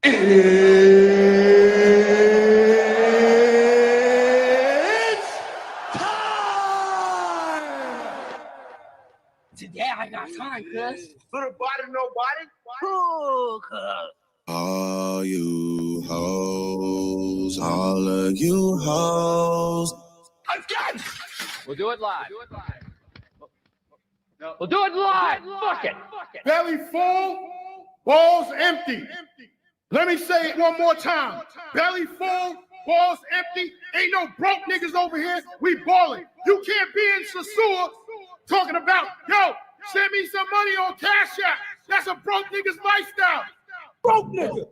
It's time! Today I got time, cuz. Little body, nobody. Cool, cuz. All you hoes, all of you hoes. Again! We'll do it live. We'll do it live. Fuck it. Belly full, balls empty. Let me say it one more time. Belly full, balls empty. Ain't no broke niggas over here. We ballin'. You can't be in Sasua talking about, yo, send me some money on Cash App. That's a broke nigga's lifestyle. Broke nigga.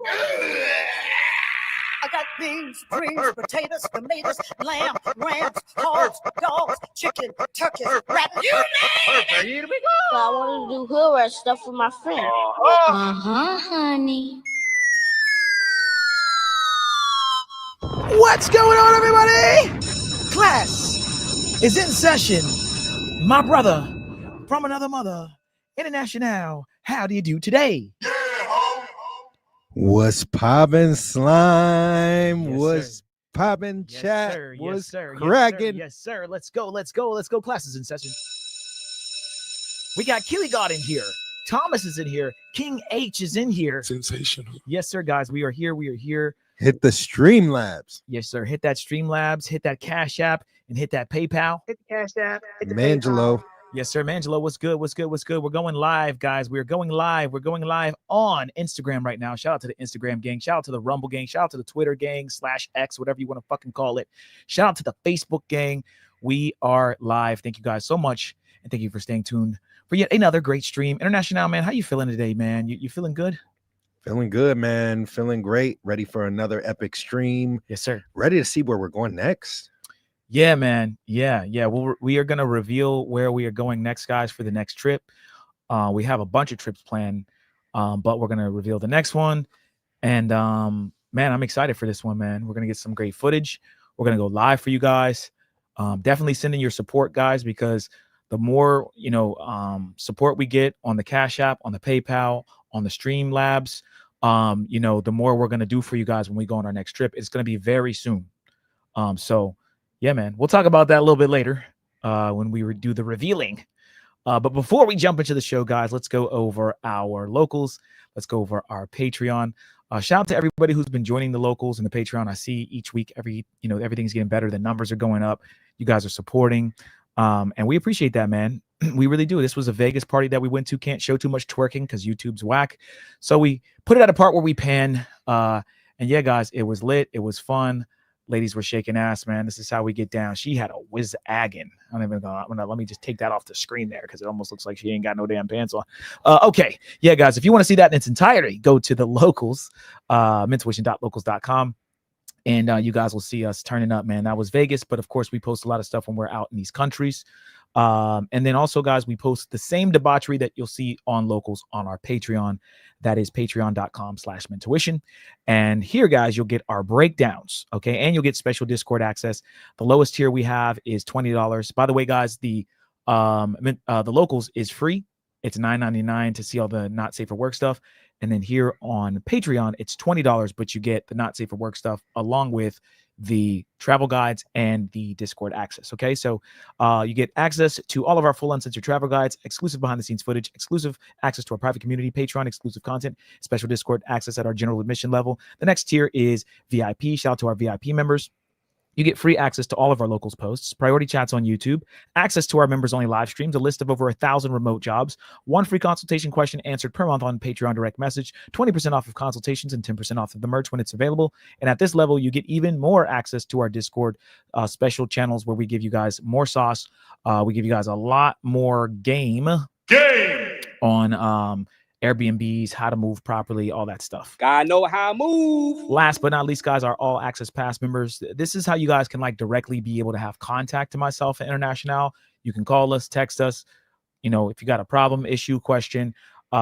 I got beans, greens, potatoes, tomatoes, lamb, rams, hogs, dogs, chicken, turkeys, rabbits. You name it. Here we go. So I want to do hood rat stuff with my friend. Honey. What's going on, everybody? Class is in session. My brother from another mother, International. How do you do today? What's poppin', slime? Yes, What's poppin', chat? What's cracking? Yes, sir. Let's go. Class is in session. We got Killy God in here. Thomas is in here. King H is in here. Sensational. Yes, sir, guys. We are here. Hit the Streamlabs. Yes, sir. Hit that Streamlabs, hit that Cash App, and hit that PayPal. Hit the Cash App. Hit the Mangelo. Yes, sir. Mangelo, what's good? We're going live, guys. We're going live on Instagram right now. Shout out to the Instagram gang. Shout out to the Rumble gang. Shout out to the Twitter gang /X, whatever you want to fucking call it. Shout out to the Facebook gang. We are live. Thank you guys so much. And thank you for staying tuned for yet another great stream. International, man, how you feeling today, man? You feeling good? Feeling good, man. Feeling great. Ready for another epic stream. Yes, sir. Ready to see where we're going next. Yeah, man. Yeah. We are going to reveal where we are going next, guys, for the next trip. We have a bunch of trips planned, but we're going to reveal the next one. And, man, I'm excited for this one, man. We're going to get some great footage. We're going to go live for you guys. Definitely send in your support, guys, because the more, support we get on the Cash App, on the PayPal, on the Streamlabs, the more we're going to do for you guys when we go on our next trip. It's going to be very soon. So, yeah, man, we'll talk about that a little bit later when we do the revealing. But before we jump into the show, guys, let's go over our locals. Let's go over our Patreon. Shout out to everybody who's been joining the locals and the Patreon. I see each week, everything's getting better. The numbers are going up. You guys are supporting. And we appreciate that, man. We really do. This was a Vegas party that we went to. Can't show too much twerking because YouTube's whack. So we put it at a part where we pan. And yeah, guys, it was lit. It was fun. Ladies were shaking ass, man. This is how we get down. She had a whiz-agging. Let me just take that off the screen there because it almost looks like she ain't got no damn pants on. Okay. Yeah, guys, if you want to see that in its entirety, go to the locals, mentuition.locals.com. And you guys will see us turning up, man. That was Vegas, but of course we post a lot of stuff when we're out in these countries. And then also, guys, we post the same debauchery that you'll see on locals on our Patreon. That is patreon.com/mentuition. And here, guys, you'll get our breakdowns, okay? And you'll get special Discord access. The lowest tier we have is $20. By the way, guys, the locals is free. It's $9.99 to see all the not safe for work stuff. And then here on Patreon, it's $20, but you get the not safe for work stuff along with the travel guides and the Discord access. Okay, so you get access to all of our full uncensored travel guides, exclusive behind the scenes footage, exclusive access to our private community, Patreon exclusive content, special Discord access at our general admission level. The next tier is VIP. Shout out to our VIP members. You get free access to all of our locals posts, priority chats on YouTube, access to our members-only live streams, a list of over 1,000 remote jobs, one free consultation question answered per month on Patreon direct message, 20% off of consultations, and 10% off of the merch when it's available. And at this level, you get even more access to our Discord special channels where we give you guys more sauce. We give you guys a lot more game on Airbnbs, how to move properly, all that stuff. Gotta know how to move. Last but not least, guys, our all access pass members. This is how you guys can directly be able to have contact to myself at International. You can call us, text us, if you got a problem, issue, question.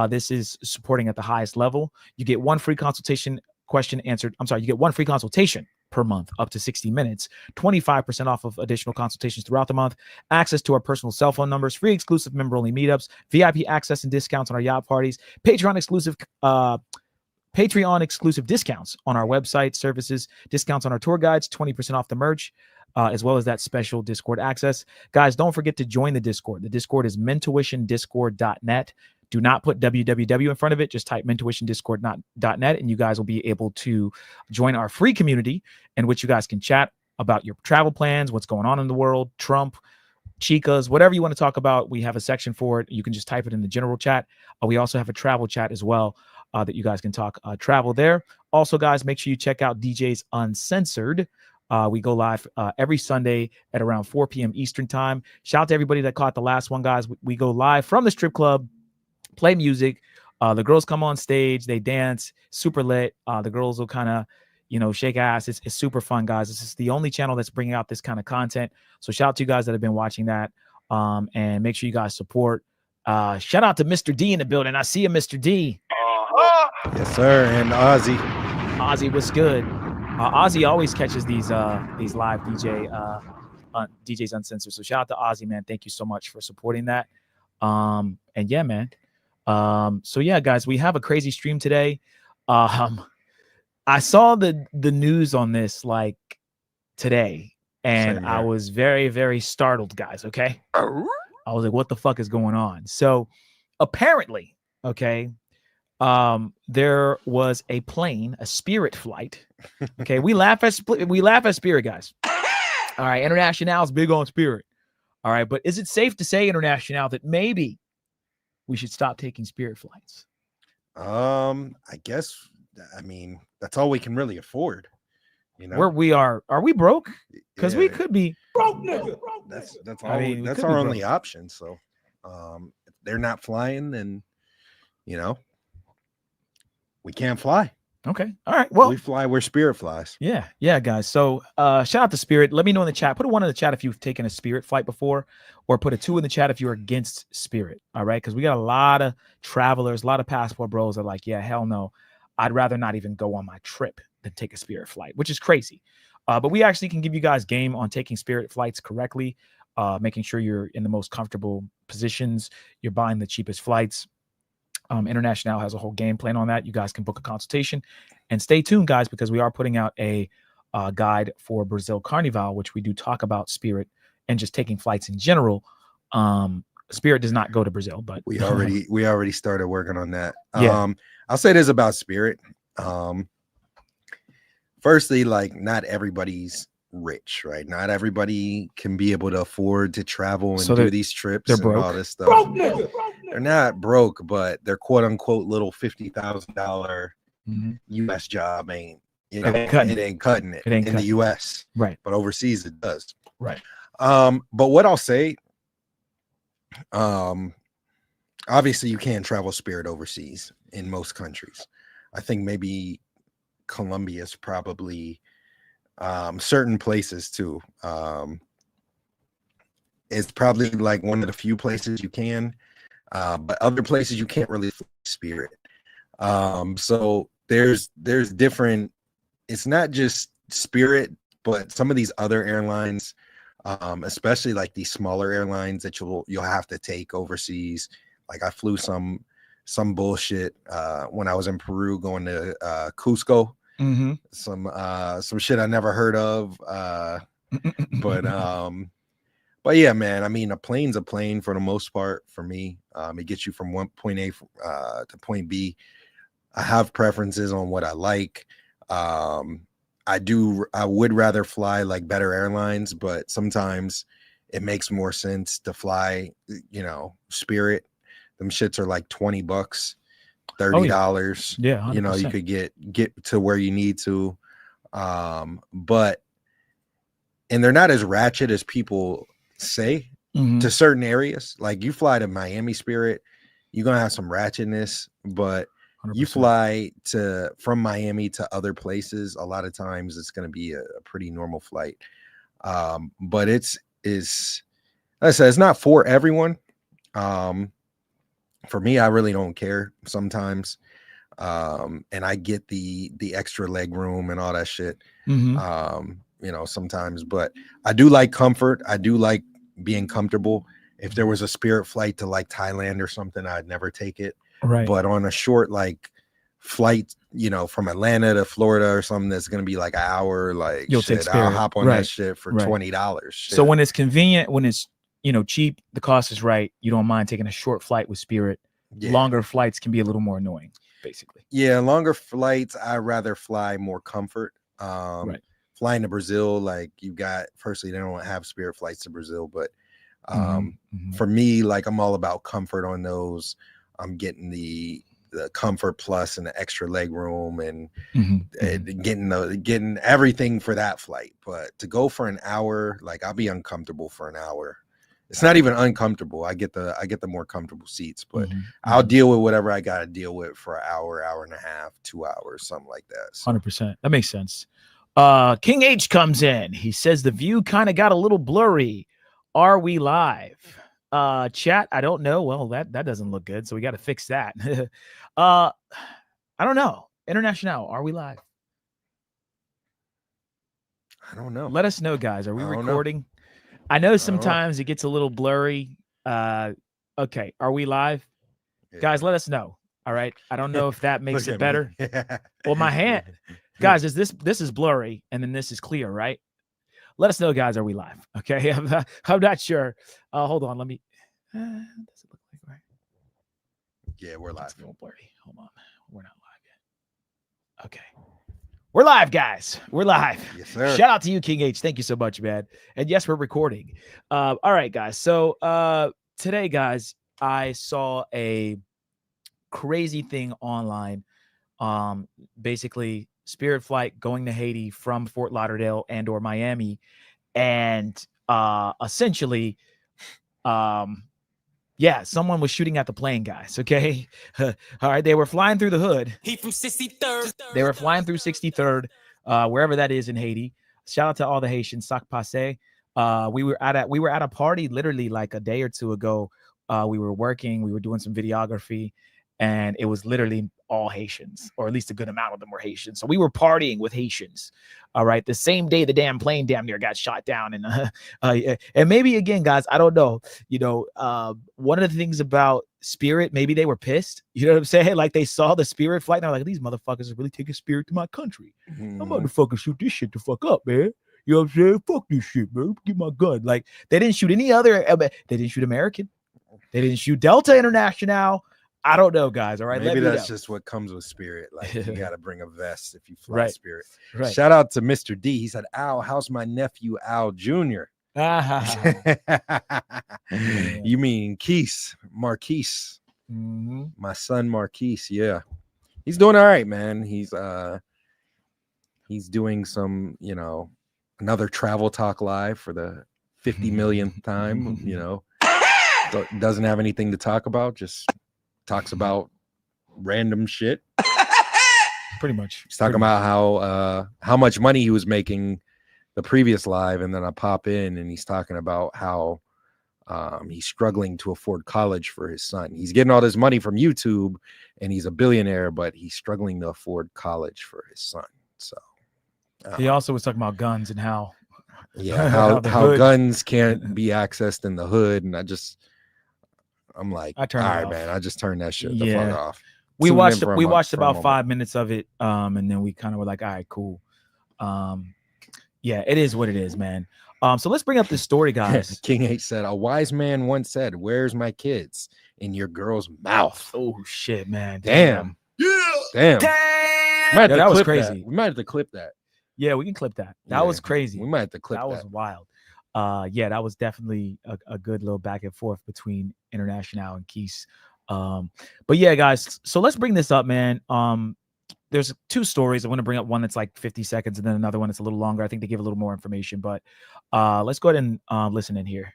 This is supporting at the highest level. You get one free consultation question answered. You get one free consultation per month, up to 60 minutes, 25% off of additional consultations throughout the month, access to our personal cell phone numbers, free exclusive member-only meetups, VIP access and discounts on our yacht parties, Patreon exclusive Patreon exclusive discounts on our website, services, discounts on our tour guides, 20% off the merch, as well as that special Discord access. Guys, don't forget to join the Discord. The Discord is mentuitiondiscord.net. Do not put www in front of it. Just type mentuitiondiscord.net, and you guys will be able to join our free community in which you guys can chat about your travel plans, what's going on in the world, Trump, chicas, whatever you want to talk about. We have a section for it. You can just type it in the general chat. We also have a travel chat as well that you guys can talk travel there. Also, guys, make sure you check out DJs Uncensored. We go live every Sunday at around 4 p.m. Eastern time. Shout out to everybody that caught the last one, guys. We go live from the strip club, play music. The girls come on stage, they dance, super lit. The girls will kind of, shake ass. It's super fun, guys. This is the only channel that's bringing out this kind of content. So shout out to you guys that have been watching that. And make sure you guys support. Shout out to Mr. D in the building. I see you, Mr. D. Yes, sir. And Ozzy. Ozzy, what's good? Ozzy always catches these live DJs Uncensored. So shout out to Ozzy, man. Thank you so much for supporting that. And yeah, man. So yeah, guys, we have a crazy stream today. I saw the news on this like today, and I was very, very startled, guys. Okay. I was like, what the fuck is going on? So apparently, okay, there was a plane, a Spirit flight. Okay, we laugh at Spirit, guys. All right, International's big on Spirit. All right, but is it safe to say, International, that maybe we should stop taking Spirit flights? I guess. I mean, that's all we can really afford. Where we are we broke? Because we could be broke, nigga. That's all. That's our only option. So, if they're not flying, then we can't fly. Okay. All right. Well, we fly where Spirit flies. Yeah, guys. So shout out to Spirit. Let me know in the chat. Put a 1 in the chat if you've taken a Spirit flight before, or put a 2 in the chat if you're against Spirit. All right. Because we got a lot of travelers, a lot of passport bros that are like, yeah, hell no. I'd rather not even go on my trip than take a Spirit flight, which is crazy. But we actually can give you guys game on taking Spirit flights correctly, making sure you're in the most comfortable positions. You're buying the cheapest flights. International has a whole game plan on that. You guys can book a consultation, and stay tuned, guys, because we are putting out a guide for Brazil Carnival, which we do talk about Spirit and just taking flights in general. Spirit does not go to Brazil, but we already started working on that. Yeah. I'll say this about Spirit. Firstly, like, not everybody's rich, right? Not everybody can be able to afford to travel and do these trips and all this stuff. They're not broke, but their quote unquote little $50,000 US job ain't, it ain't cutting it in the US. Right. But overseas it does. Right. But what I'll say, obviously you can't travel Spirit overseas in most countries. I think maybe Colombia is probably certain places too. It's probably like one of the few places you can, but other places you can't really fly Spirit. So there's different, it's not just Spirit, but some of these other airlines, especially like these smaller airlines that you'll have to take overseas. Like I flew some bullshit when I was in Peru going to Cusco. Some shit I never heard of. But yeah, man, I mean, a plane's a plane for the most part for me. It gets you from point A to point B. I have preferences on what I like. I would rather fly like better airlines, but sometimes it makes more sense to fly, Spirit. Them shits are like $20, $30. Yeah, 100%. You could get to where you need to. But they're not as ratchet as people say to certain areas. Like you fly to Miami Spirit, you're gonna have some ratchetness, but 100%. You fly from Miami to other places, a lot of times it's gonna be a pretty normal flight. But it's like I said, it's not for everyone. For me, I really don't care sometimes. And I get the extra leg room and all that shit. Sometimes, but I do like comfort. I do like being comfortable. If there was a Spirit flight to like Thailand or something, I'd never take it. Right. But on a short like flight, you know, from Atlanta to Florida or something that's gonna be like an hour, like You'll take shit, I'll Spirit. hop on Right. that shit for Right. $20. So when it's convenient, when it's, you know, cheap, the cost is right, you don't mind taking a short flight with Spirit. Yeah. Longer flights can be a little more annoying, basically. Yeah, longer flights, I'd rather fly more comfort. Right. Flying to Brazil, like you got, firstly, they don't have Spirit flights to Brazil, but for me, like I'm all about comfort on those. I'm getting the comfort plus and the extra leg room and getting everything for that flight. But to go for an hour, like I'll be uncomfortable for an hour. It's not even uncomfortable. I get the more comfortable seats, but I'll deal with whatever I got to deal with for an hour and a half, 2 hours, something like that. So. 100%. That makes sense. King H comes in. He says the view kind of got a little blurry. Are we live? Chat, I don't know. Well, that doesn't look good, so we got to fix that. I don't know. International, are we live? I don't know. Let us know, guys. Are we recording? I know sometimes it gets a little blurry. Okay, are we live? Yeah. Guys, let us know. All right. I don't know if that makes it better. Well, my hand, guys, this is blurry and then this is clear, right? Let us know, guys. Are we live? Okay. I'm not sure. Hold on. Let me. Does it look like right? Yeah, we're live. It's a little blurry. Hold on. We're not live yet. Okay. We're live, guys. We're live. Yes, sir. Shout out to you, King H. Thank you so much, man. And yes, we're recording. All right, guys. So today, guys, I saw a crazy thing online. Basically, Spirit flight going to Haiti from Fort Lauderdale and or Miami, and essentially, yeah, someone was shooting at the plane, guys. Okay. All right. They were flying through the hood. He from 63rd. They were flying through 63rd, wherever that is in Haiti. Shout out to all the Haitians. Sac passe. We were at a party literally like a day or two ago. We were working. We were doing some videography, and it was literally all Haitians, or at least a good amount of them were Haitians. So we were partying with Haitians. All right. The same day the damn plane damn near got shot down. And maybe again, guys, I don't know. You know, one of the things about Spirit, maybe they were pissed. You know what I'm saying? Like they saw the Spirit flight and they're like, these motherfuckers are really taking Spirit to my country. I'm about to fucking shoot this shit the fuck up, man. You know what I'm saying? Fuck this shit, man. Get my gun. Like they didn't shoot any other. They didn't shoot American. They didn't shoot Delta International. I don't know, guys. All right. Maybe that's just what comes with Spirit. Like you got to bring a vest if you fly Spirit. Right. Shout out to Mr. D. He said, Al, how's my nephew Al Jr.? You mean Marquise. My son Marquise. Yeah. He's doing all right, man. He's doing some, you know, another Travel Talk Live for the 50 millionth time, you know. Doesn't have anything to talk about, just talks about random shit. Pretty much. He's talking about how much money he was making the previous live, and then I pop in and he's talking about how he's struggling to afford college for his son. He's getting all this money from YouTube and he's a billionaire, but he's struggling to afford college for his son. So he also was talking about guns and how how guns can't be accessed in the hood. And I'm like, all right, man, I just turned that shit the fuck off. We watched about 5 minutes of it, and then we kind of were like, all right, cool. Yeah, it is what it is, man. So let's bring up this story, guys. King H said, a wise man once said, where's my kids? In your girl's mouth. Oh shit, man. Damn. That was crazy. We might have to clip that. Yeah, we can clip that. That was crazy. We might have to clip that. That was wild. Yeah, that was definitely a good little back and forth between International and Keese. But yeah, guys, so let's bring this up, man. There's two stories. I want to bring up one that's like 50 seconds and then another one that's a little longer. I think they give a little more information, but let's go ahead and listen in here.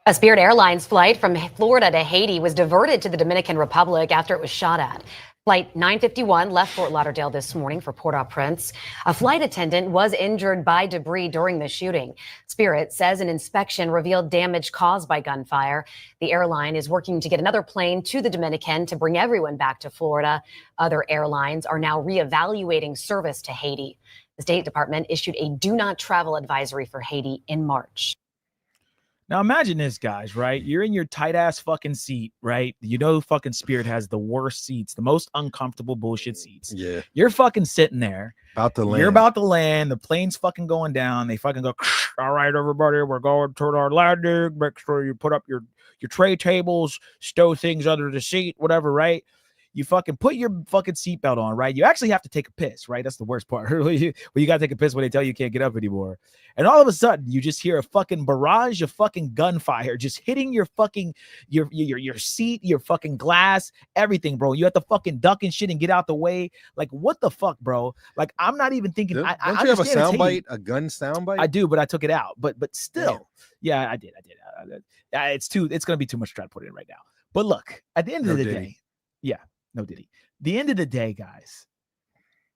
A Spirit Airlines flight from Florida to Haiti was diverted to the Dominican Republic after it was shot at. Flight 951 left Fort Lauderdale this morning for Port-au-Prince. A flight attendant was injured by debris during the shooting. Spirit says an inspection revealed damage caused by gunfire. The airline is working to get another plane to the Dominican to bring everyone back to Florida. Other airlines are now reevaluating service to Haiti. The State Department issued a do not travel advisory for Haiti in March. Now imagine this, guys, right? You're in your tight ass fucking seat, right? You know, fucking Spirit has the worst seats, the most uncomfortable bullshit seats. Yeah. You're fucking sitting there. About to land. You're about to land. The plane's fucking going down. They fucking go, all right, everybody, we're going toward our landing. Make sure you put up your tray tables, stow things under the seat, whatever, right? You fucking put your fucking seatbelt on, right? You actually have to take a piss, right? That's the worst part. You got to take a piss when they tell you can't get up anymore. And all of a sudden, you just hear a fucking barrage of fucking gunfire just hitting your fucking, your seat, your fucking glass, everything, bro. You have to fucking duck and shit and get out the way. Like, what the fuck, bro? Like, I'm not even thinking. Don't you have a soundbite, a gun soundbite? I do, but I took it out. But still, yeah, I did. It's going to be too much to try to put it in right now. But look, at the end of the day, yeah. No Diddy. The end of the day, guys,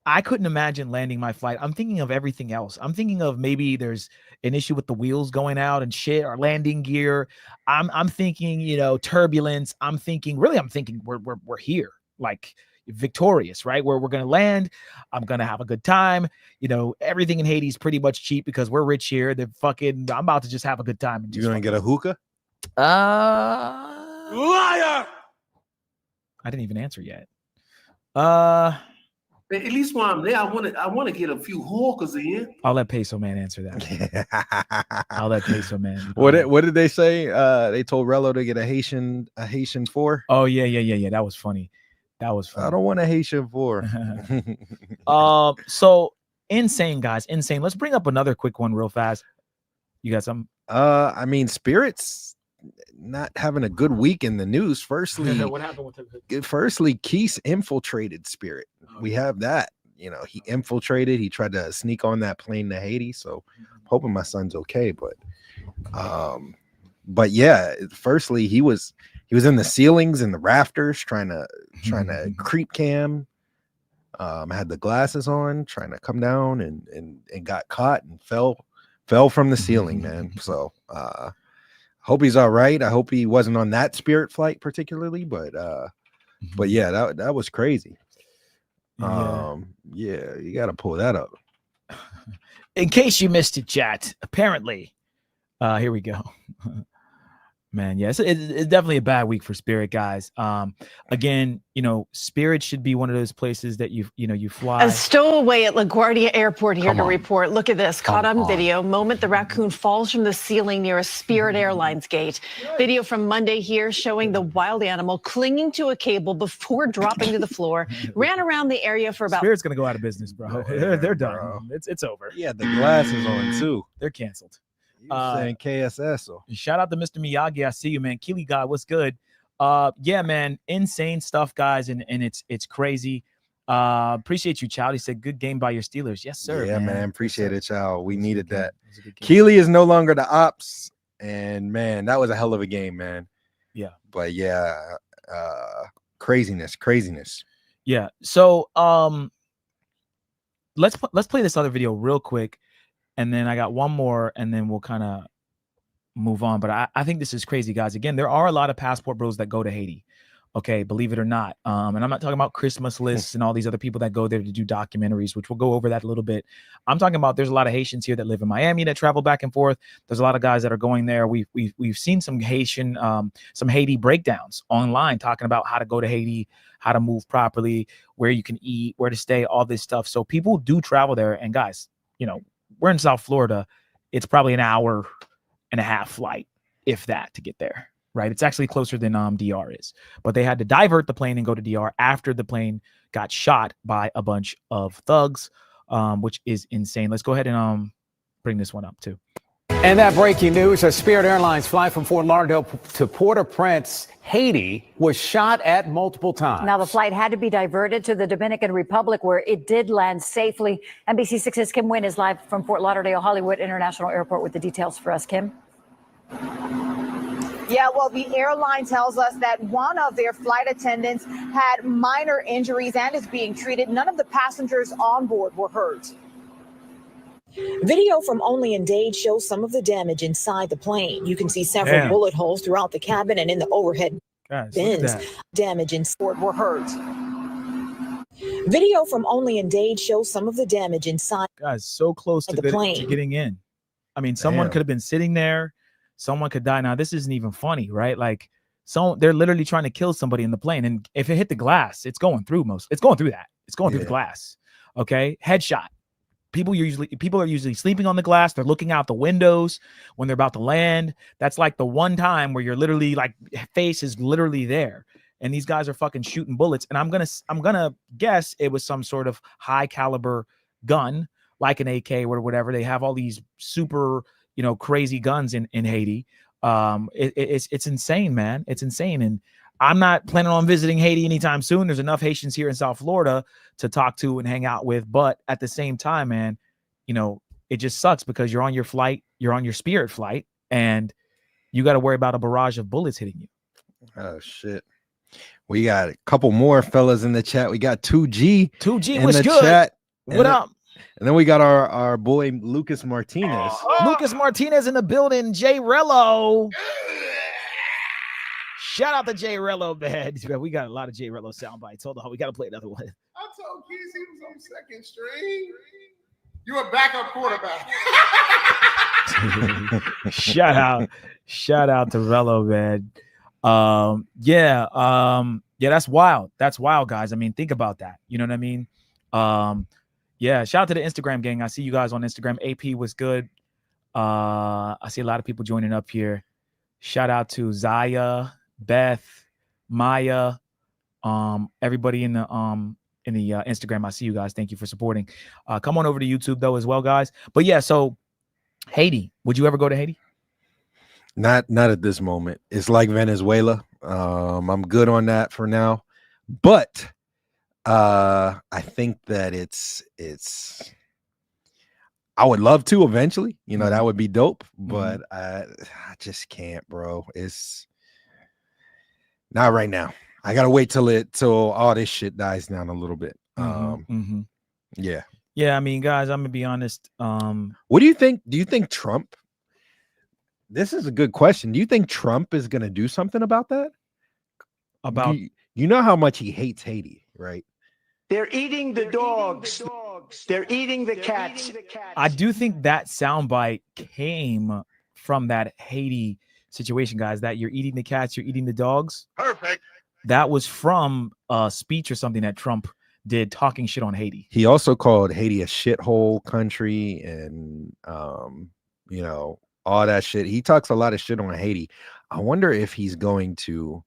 I couldn't imagine landing my flight. I'm thinking of everything else. I'm thinking of maybe there's an issue with the wheels going out and shit, or landing gear. I'm thinking, you know, turbulence. I'm thinking we're here, like victorious, right? Where we're gonna land. I'm gonna have a good time. You know, everything in Haiti is pretty much cheap because we're rich here. I'm about to just have a good time. You gonna get a hookah? Liar! I didn't even answer yet. At least while I'm there, I want to get a few hawkers in. I'll let Peso Man answer that. I'll let Peso Man. What did they say? They told Rello to get a Haitian 4. Oh yeah. That was funny. I don't want a Haitian 4. So insane, guys. Insane. Let's bring up another quick one real fast. You got something? I mean, Spirit's not having a good week in the news. Firstly, what happened with him? Firstly, Keith infiltrated Spirit. We have that. You know, he infiltrated. He tried to sneak on that plane to Haiti. So, I'm hoping my son's okay. But yeah, firstly, he was in the ceilings and the rafters trying to creep cam. Had the glasses on, trying to come down and got caught and fell from the ceiling, man. So hope he's all right. I hope he wasn't on that Spirit flight particularly, but yeah, that was crazy. Yeah, you got to pull that up. In case you missed it, chat, apparently, here we go. Man, yes, it's definitely a bad week for Spirit, guys. Again, you know, Spirit should be one of those places that you fly. A stowaway at LaGuardia Airport here to report. Look at this, caught on video. Moment the raccoon falls from the ceiling near a Spirit Airlines gate. Video from Monday here showing the wild animal clinging to a cable before dropping to the floor. Ran around the area for about. Spirit's gonna go out of business, bro. They're done. Bro. It's over. Yeah, the glasses on too. They're canceled. Saying KSS. Or... Shout out to Mr. Miyagi. I see you, man. Keely guy, what's good? Yeah, man, insane stuff, guys, and it's crazy. Appreciate you, Chow. He said good game by your Steelers. Yes, sir. Yeah, man. Appreciate it, Chow. We needed that. Keely is no longer the ops, and man, that was a hell of a game, man. Yeah, but yeah, craziness. Yeah. So let's play this other video real quick. And then I got one more, and then we'll kind of move on. But I think this is crazy, guys. Again, there are a lot of passport bros that go to Haiti. Okay, believe it or not. And I'm not talking about Christmas lists and all these other people that go there to do documentaries, which we'll go over that a little bit. I'm talking about there's a lot of Haitians here that live in Miami that travel back and forth. There's a lot of guys that are going there. We've seen some Haiti breakdowns online talking about how to go to Haiti, how to move properly, where you can eat, where to stay, all this stuff. So people do travel there. And guys, you know, we're in South Florida. It's probably an hour and a half flight, if that, to get there, right? It's actually closer than DR is. But they had to divert the plane and go to DR after the plane got shot by a bunch of thugs, which is insane. Let's go ahead and bring this one up too. And that breaking news, a Spirit Airlines flight from Fort Lauderdale to Port-au-Prince, Haiti, was shot at multiple times. Now, the flight had to be diverted to the Dominican Republic, where it did land safely. NBC6's Kim Nguyen is live from Fort Lauderdale Hollywood International Airport with the details for us. Kim? Yeah, well, the airline tells us that one of their flight attendants had minor injuries and is being treated. None of the passengers on board were hurt. Video from Only in Dade shows some of the damage inside the plane. You can see several bullet holes throughout the cabin and in the overhead bins. Damage in sport were hurt. Video from Only in Dade shows some of the damage inside. Guys, so close to the plane. to getting in. I mean, someone could have been sitting there, someone could die. Now, this isn't even funny, right? Like, they're literally trying to kill somebody in the plane, and if it hit the glass, it's going through that. It's going through the glass. Okay, headshot. People are usually sleeping on the glass. They're looking out the windows when they're about to land. That's like the one time where you're literally like face is literally there, and these guys are fucking shooting bullets. And I'm gonna guess it was some sort of high caliber gun, like an AK or whatever. They have all these super, crazy guns in Haiti. It's insane, man. It's insane. And I'm not planning on visiting Haiti anytime soon. There's enough Haitians here in South Florida to talk to and hang out with. But at the same time, man, it just sucks because you're on your flight, you're on your Spirit flight, and you got to worry about a barrage of bullets hitting you. Oh, shit. We got a couple more fellas in the chat. We got 2G. 2G, what's good? Chat. What up? And then we got our boy Lucas Martinez. Lucas Martinez in the building. Jay Rello. Shout out to Jay Rello, man. We got a lot of Jay Rello sound bites. Hold on, we got to play another one. I told Keys he was on second string. You a backup quarterback. Shout out to Rello, man. Yeah, that's wild. That's wild, guys. I mean, think about that. You know what I mean? Yeah, shout out to the Instagram gang. I see you guys on Instagram. AP was good. I see a lot of people joining up here. Shout out to Zaya, Beth, Maya, everybody in the Instagram. I see you guys. Thank you for supporting. Come on over to YouTube though as well, guys. But yeah, so Haiti. Would you ever go to Haiti? Not at this moment. It's like Venezuela. I'm good on that for now. But I think that it's I would love to eventually, that would be dope, but I just can't, bro. It's not right now. I gotta wait till all this shit dies down a little bit. Yeah. I mean, guys, I'm gonna be honest. What do you think? Do you think Trump? This is a good question. Do you think Trump is gonna do something about that? About you know how much he hates Haiti, right? They're eating the dogs. They're eating the cats. I do think that soundbite came from that Haiti situation, guys, that you're eating the cats, you're eating the dogs. Perfect. That was from a speech or something that Trump did talking shit on Haiti. He also called Haiti a shithole country and, all that shit. He talks a lot of shit on Haiti. I wonder if he's going to,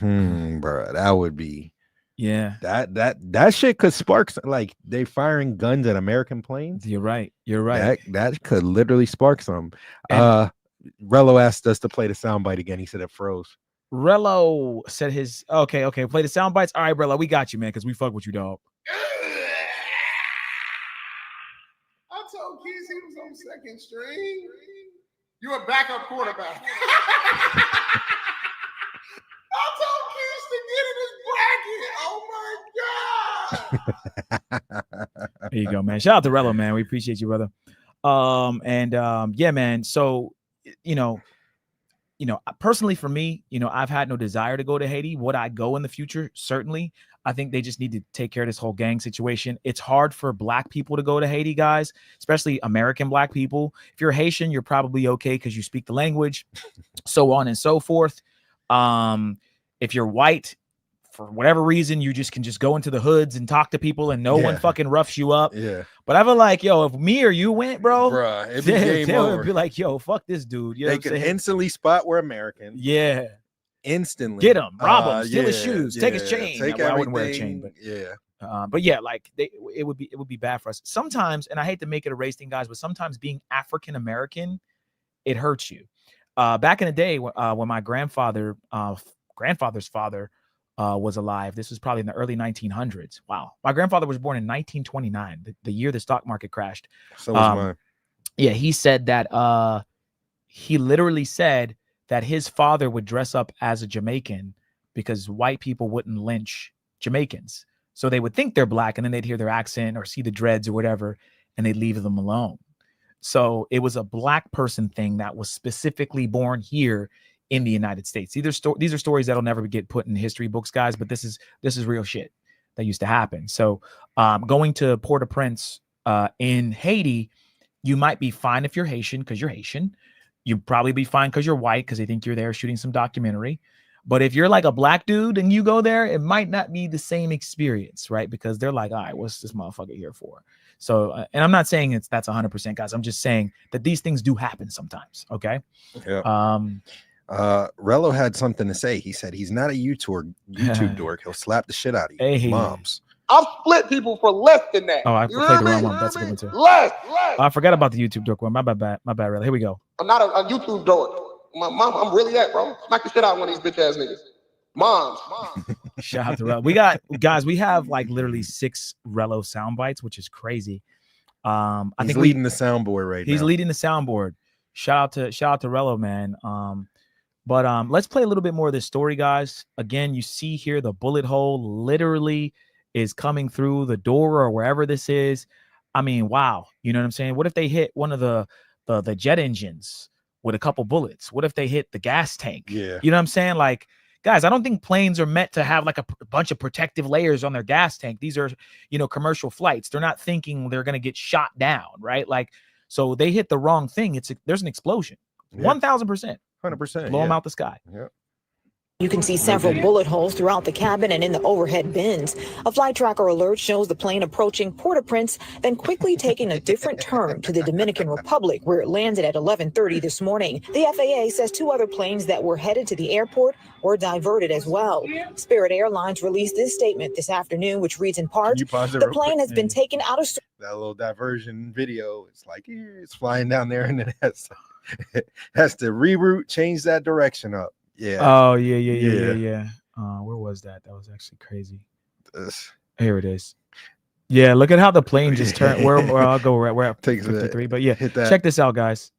bro, that would be. Yeah, that shit could spark, like they firing guns at American planes. You're right. That could literally spark some. Rello asked us to play the soundbite again. He said it froze. Rello said his okay. Play the sound bites. All right, Rello, we got you, man, because we fuck with you, dog. I told Keys he was on second string. You a backup quarterback. I told Keys to get in his bracket. Oh my god. There you go, man. Shout out to Rello, man. We appreciate you, brother. Yeah, man. So, personally for me, I've had no desire to go to Haiti. Would I go in the future? Certainly. I think they just need to take care of this whole gang situation. It's hard for Black people to go to Haiti, guys, especially American Black people. If you're Haitian, you're probably okay because you speak the language, so on and so forth. If you're white, for whatever reason, you can go into the hoods and talk to people and no one fucking roughs you up. Yeah. But I feel like, if me or you went, bro, it'd be game over. Would be like, fuck this dude. They could instantly spot we're American. Yeah. Instantly. Get him, rob him, steal his shoes, take his chain. Take I wouldn't wear a chain, but but yeah, like it would be bad for us. Sometimes, and I hate to make it a race thing, guys, but sometimes being African American, it hurts you. Back in the day when my grandfather's father was alive, this was probably in the early 1900s. Wow. My grandfather was born in 1929, the year the stock market crashed. So was mine. Yeah, he said that he literally said that his father would dress up as a Jamaican because white people wouldn't lynch Jamaicans. So they would think they're Black and then they'd hear their accent or see the dreads or whatever, and they'd leave them alone. So it was a Black person thing that was specifically born here in the United States. These are stories that'll never get put in history books, guys, but this is real shit that used to happen. So going to Port-au-Prince in Haiti, You might be fine if you're Haitian because you're Haitian. You'd probably be fine because you're white because they think you're there shooting some documentary. But if you're like a black dude and you go there, it might not be the same experience, right? Because they're like, all right, what's this motherfucker here for? So, and I'm not saying that's 100%, guys. I'm just saying that these things do happen sometimes. Okay. Yeah. Rello had something to say. He said he's not a YouTube dork. He'll slap the shit out of you. Hey. Moms. I've split people for less than that. Oh, I You played hear the me? wrong one. That's a good one too. Less. I forgot about the YouTube dork one. My bad. Really. Here we go. I'm not a YouTube dork. My mom, I'm really that, bro. Smack the shit out of one of these bitch ass niggas. Moms. Shout out to Rello. We got, guys, we have like literally 6 Rello sound bites, which is crazy. I He's think leading the soundboard right now. He's leading the soundboard. Shout out to Rello, man. But let's play a little bit more of this story, guys. Again, you see here the bullet hole literally is coming through the door or wherever this is. I mean, wow. You know what I'm saying? What if they hit one of the jet engines with a couple bullets? What if they hit the gas tank? Yeah. You know what I'm saying? Like, guys, I don't think planes are meant to have like a bunch of protective layers on their gas tank. These are, commercial flights. They're not thinking they're going to get shot down, right? Like, so they hit the wrong thing. There's an explosion. 1,000%. 100%. Blow them out the sky. Yeah. You can see several bullet holes throughout the cabin and in the overhead bins. A flight tracker alert shows the plane approaching Port-au-Prince, then quickly taking a different turn to the Dominican Republic, where it landed at 11:30 this morning. The FAA says 2 other planes that were headed to the airport were diverted as well. Spirit Airlines released this statement this afternoon, which reads in part, the plane has been taken out of... That little diversion video, it's like, it's flying down there and it has to reroute, change that direction up. Yeah. Oh, yeah. Where was that? That was actually crazy. Here it is. Yeah, look at how the plane just turned. Where I'll go. We're at 53. But yeah, check this out, guys.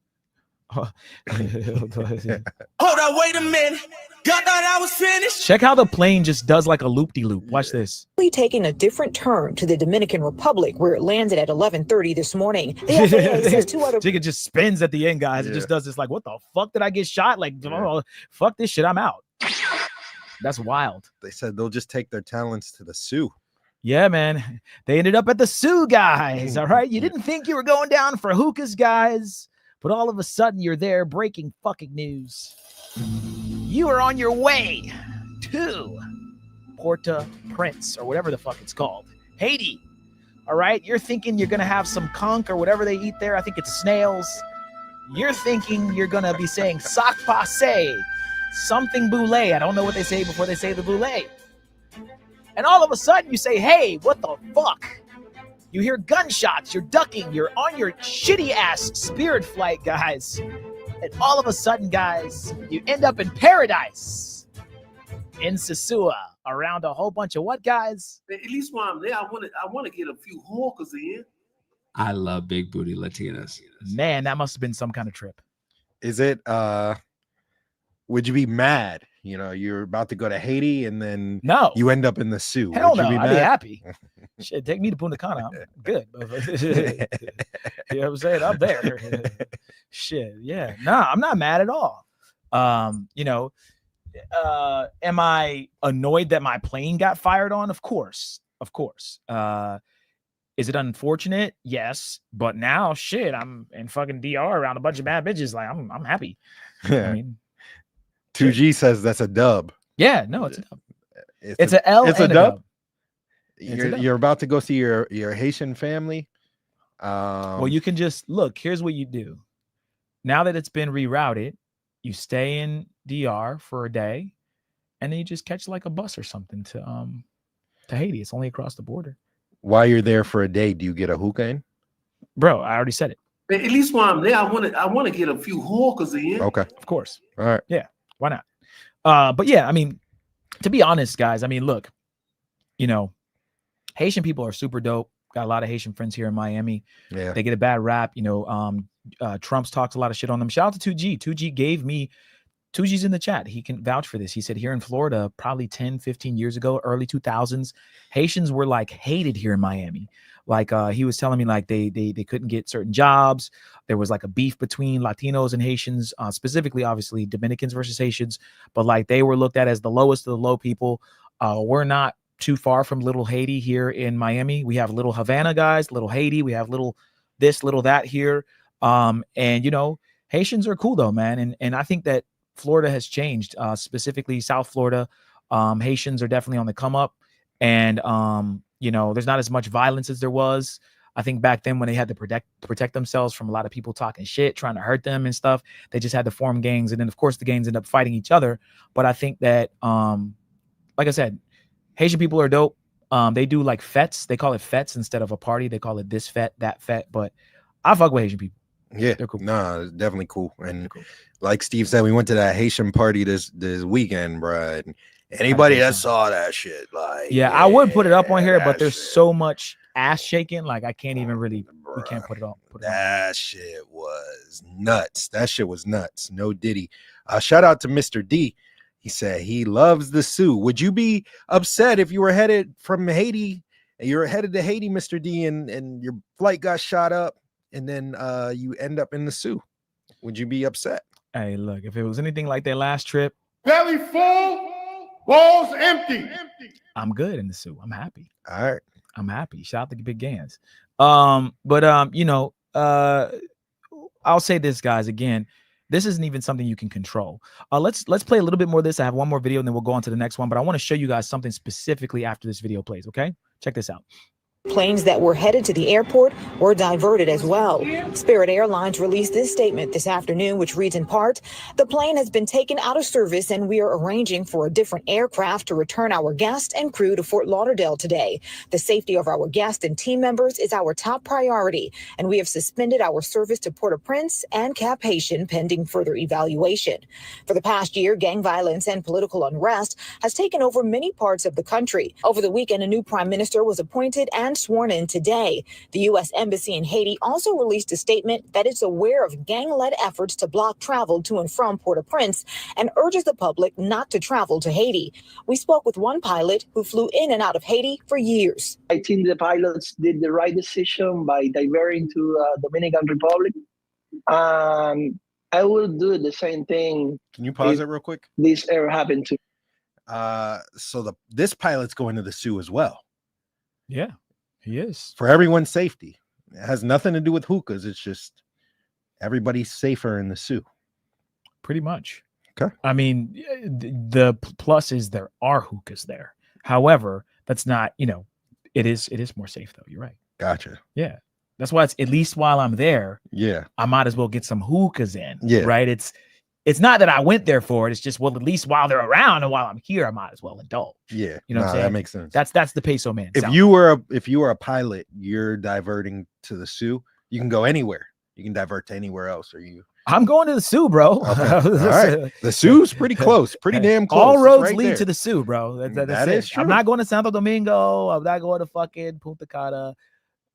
Hold on, wait a minute. God thought I was finished. Check how the plane just does like a loop-de-loop. Watch this. Taking a different turn to the Dominican Republic, where it landed at 11:30 this morning. The FAA says 2 other... It just spins at the end, guys. It just does this like, what the fuck did I get shot? Like, oh, fuck this shit, I'm out. That's wild. They said they'll just take their talents to the Sioux. Yeah, man. They ended up at the Sioux, guys. All right. You didn't think you were going down for hookahs, guys. But all of a sudden, you're there breaking fucking news. You are on your way to Port-au-Prince, or whatever the fuck it's called. Haiti. All right? You're thinking you're going to have some conch or whatever they eat there. I think it's snails. You're thinking you're going to be saying sac passe, something boulé. I don't know what they say before they say the boulé. And all of a sudden, you say, hey, what the fuck? You hear gunshots, you're ducking, you're on your shitty ass Spirit flight, guys. And all of a sudden, guys, you end up in paradise in Sosua around a whole bunch of what, guys? At least while I'm there, I want to get a few hawkers in. I love big booty Latinas. Man, that must have been some kind of trip. Is it would you be mad? You're about to go to Haiti and then you end up in the Sioux. Hell would no, you be I'd be mad? happy. Shit, take me to Punta Cana. I'm good. You know what I'm saying? I'm there. Shit, yeah. Nah, I'm not mad at all. Am I annoyed that my plane got fired on? Of course. Is it unfortunate? Yes. But now, shit, I'm in fucking DR around a bunch of bad bitches. Like, I'm happy. Yeah. I mean, 2G says that's a dub. Yeah, no, it's a dub. It's a L. It's and a dub. It's a dub. You're about to go see your Haitian family. Well, you can just look. Here's what you do. Now that it's been rerouted, you stay in DR for a day, and then you just catch like a bus or something to Haiti. It's only across the border. While you're there for a day, do you get a hookah in? Bro, I already said it. At least while I'm there, I want to get a few hawkers in. Okay, of course. All right. Yeah, why not? But yeah, I mean, to be honest, guys, I mean, look, Haitian people are super dope. Got a lot of Haitian friends here in Miami. Yeah, they get a bad rap. Trump's talks a lot of shit on them. Shout out to 2G. 2G gave me 2G's in the chat. He can vouch for this. He said here in Florida, probably 10, 15 years ago, early 2000s, Haitians were like hated here in Miami. Like he was telling me like they couldn't get certain jobs. There was like a beef between Latinos and Haitians, specifically, obviously, Dominicans versus Haitians. But like they were looked at as the lowest of the low people. We're not too far from little Haiti here in Miami. We have little Havana, guys, little Haiti. We have little this, little that here. And you know, Haitians are cool though, man. And I think that Florida has changed, specifically South Florida. Haitians are definitely on the come up, and you know, there's not as much violence as there was. I think back then when they had to protect themselves from a lot of people talking shit, trying to hurt them and stuff, they just had to form gangs, and then of course the gangs end up fighting each other. But I think that, like I said, Haitian people are dope. They do like fetes. They call it fetes instead of a party. They call it this fete, that fete. But I fuck with Haitian people. Yeah, they're cool. Nah, it's definitely cool. And like Steve said, we went to that Haitian party this weekend, bro. And anybody that saw that shit, like, yeah, I would put it up on here, but there's so much ass shaking, like I can't even really. We can't put it on. That shit was nuts. That shit was nuts. No Diddy. Shout out to Mr. D. He said he loves the Sioux. Would you be upset if you were headed from Haiti? You're headed to Haiti, Mr. D, and your flight got shot up, and then you end up in the Sioux? Would you be upset? Hey, look, if it was anything like their last trip, belly full, balls empty. I'm good in the Sioux. I'm happy. All right. I'm happy. Shout out to Big Gans. But you know, I'll say this, guys, again, this isn't even something you can control. Let's play a little bit more of this. I have one more video and then we'll go on to the next one, but I want to show you guys something specifically after this video plays. Okay, check this out. Planes that were headed to the airport were diverted as well. Spirit Airlines released this statement this afternoon, which reads in part, "The plane has been taken out of service and we are arranging for a different aircraft to return our guests and crew to Fort Lauderdale today. The safety of our guests and team members is our top priority, and we have suspended our service to Port-au-Prince and Cap Haitian pending further evaluation." For the past year, gang violence and political unrest has taken over many parts of the country. Over the weekend, a new prime minister was appointed and sworn in today. The U.S. Embassy in Haiti also released a statement that it's aware of gang-led efforts to block travel to and from Port-au-Prince and urges the public not to travel to Haiti. We spoke with one pilot who flew in and out of Haiti for years. I think the pilots did the right decision by diverting to Dominican Republic. I will do the same thing. Can you pause it real quick? This ever happened to. So this pilot's going to the Sioux as well. Yeah, he is. For everyone's safety. It has nothing to do with hookahs. It's just everybody's safer in the Sioux. Pretty much. Okay. I mean, the plus is there are hookahs there. However, that's not, you know, it is more safe though. You're right. Gotcha. Yeah. That's why it's at least while I'm there. Yeah. I might as well get some hookahs in. Yeah. Right. It's not that I went there for it. It's just, well, at least while they're around and while I'm here, I might as well indulge. Yeah. You know what I'm saying? That makes sense. That's the peso man. If you were a pilot, you're diverting to the Sioux, you can go anywhere. You can divert to anywhere else. I'm going to the Sioux, bro. Okay. All right. The Sioux's pretty close. Pretty damn close. All roads right lead there. to the Sioux, bro. That is true. I'm not going to Santo Domingo. I'm not going to fucking Punta Cana.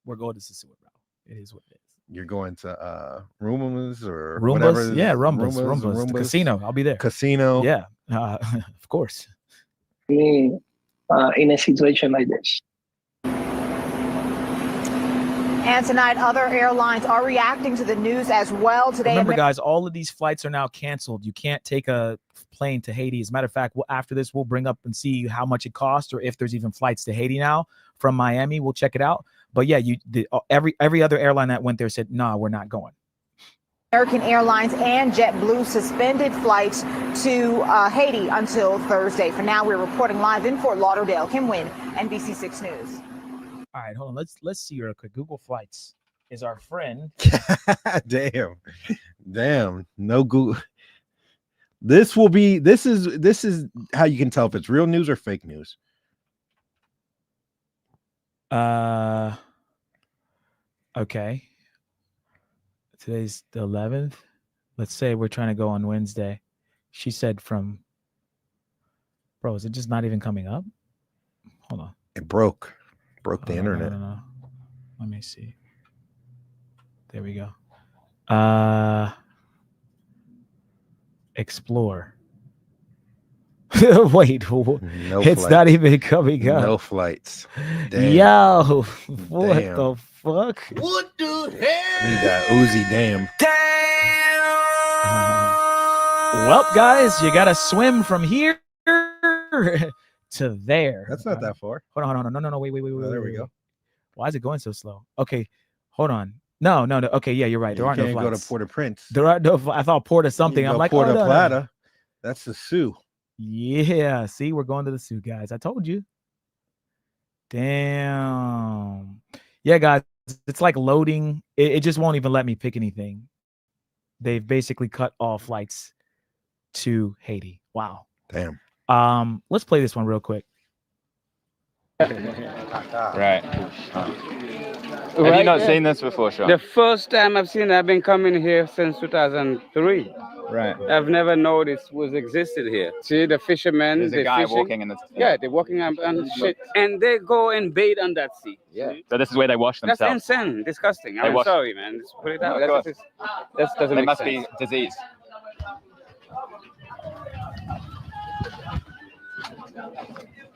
We're going to the Sioux, bro. It is what it is. You're going to Roombas or Roombas, whatever. yeah, Roombas. The casino. I'll be there. Casino. Yeah, of course. Me, in a situation like this. And tonight, other airlines are reacting to the news as well today. Remember, guys, all of these flights are now canceled. You can't take a plane to Haiti. As a matter of fact, after this, we'll bring up and see how much it costs or if there's even flights to Haiti now from Miami. We'll check it out. But yeah, every other airline that went there said, "Nah, we're not going." American Airlines and JetBlue suspended flights to Haiti until Thursday. For now, we're reporting live in Fort Lauderdale. Kim Wynn, NBC 6 News. All right, hold on. Let's see real quick. Google Flights is our friend. Damn. No Google. This is how you can tell if it's real news or fake news. Okay. Today's the 11th. Let's say we're trying to go on Wednesday. She said from, bro, is it just not even coming up? Hold on. It broke the internet. No. Let me see. There we go. Explore. Wait, No it's flights. not even coming up. No flights. Damn. Yo, what Damn. the fuck? What the hell? You got Uzi, damn. Well, guys, you gotta swim from here to there. That's not that far. Hold on. No, wait. Oh, there we go. Why is it going so slow? Okay, hold on. No. Okay, yeah, you're right. There You aren't no can't go flights. to Port-au-Prince. There are no. I thought Port of something. You I'm go like, Puerto oh, no. Plata. That's the Sioux. Yeah. See, we're going to the Sioux, guys. I told you. Damn. Yeah, guys. It's like loading. It just won't even let me pick anything. They've basically cut all flights to Haiti. Wow. Damn. Let's play this one real quick. Right. Have you not seen this before, Sean? The first time I've seen it, I've been coming here since 2003. Right. I've never known this was existed here. See the fishermen. There's a they guy fishing. walking in the. Yeah, they're walking on shit, and they go and bathe on that sea. Yeah. So this is where they wash That's themselves. insane, disgusting. They I'm wash- sorry, man. Just put it out. Of course. That doesn't There make must sense. be disease.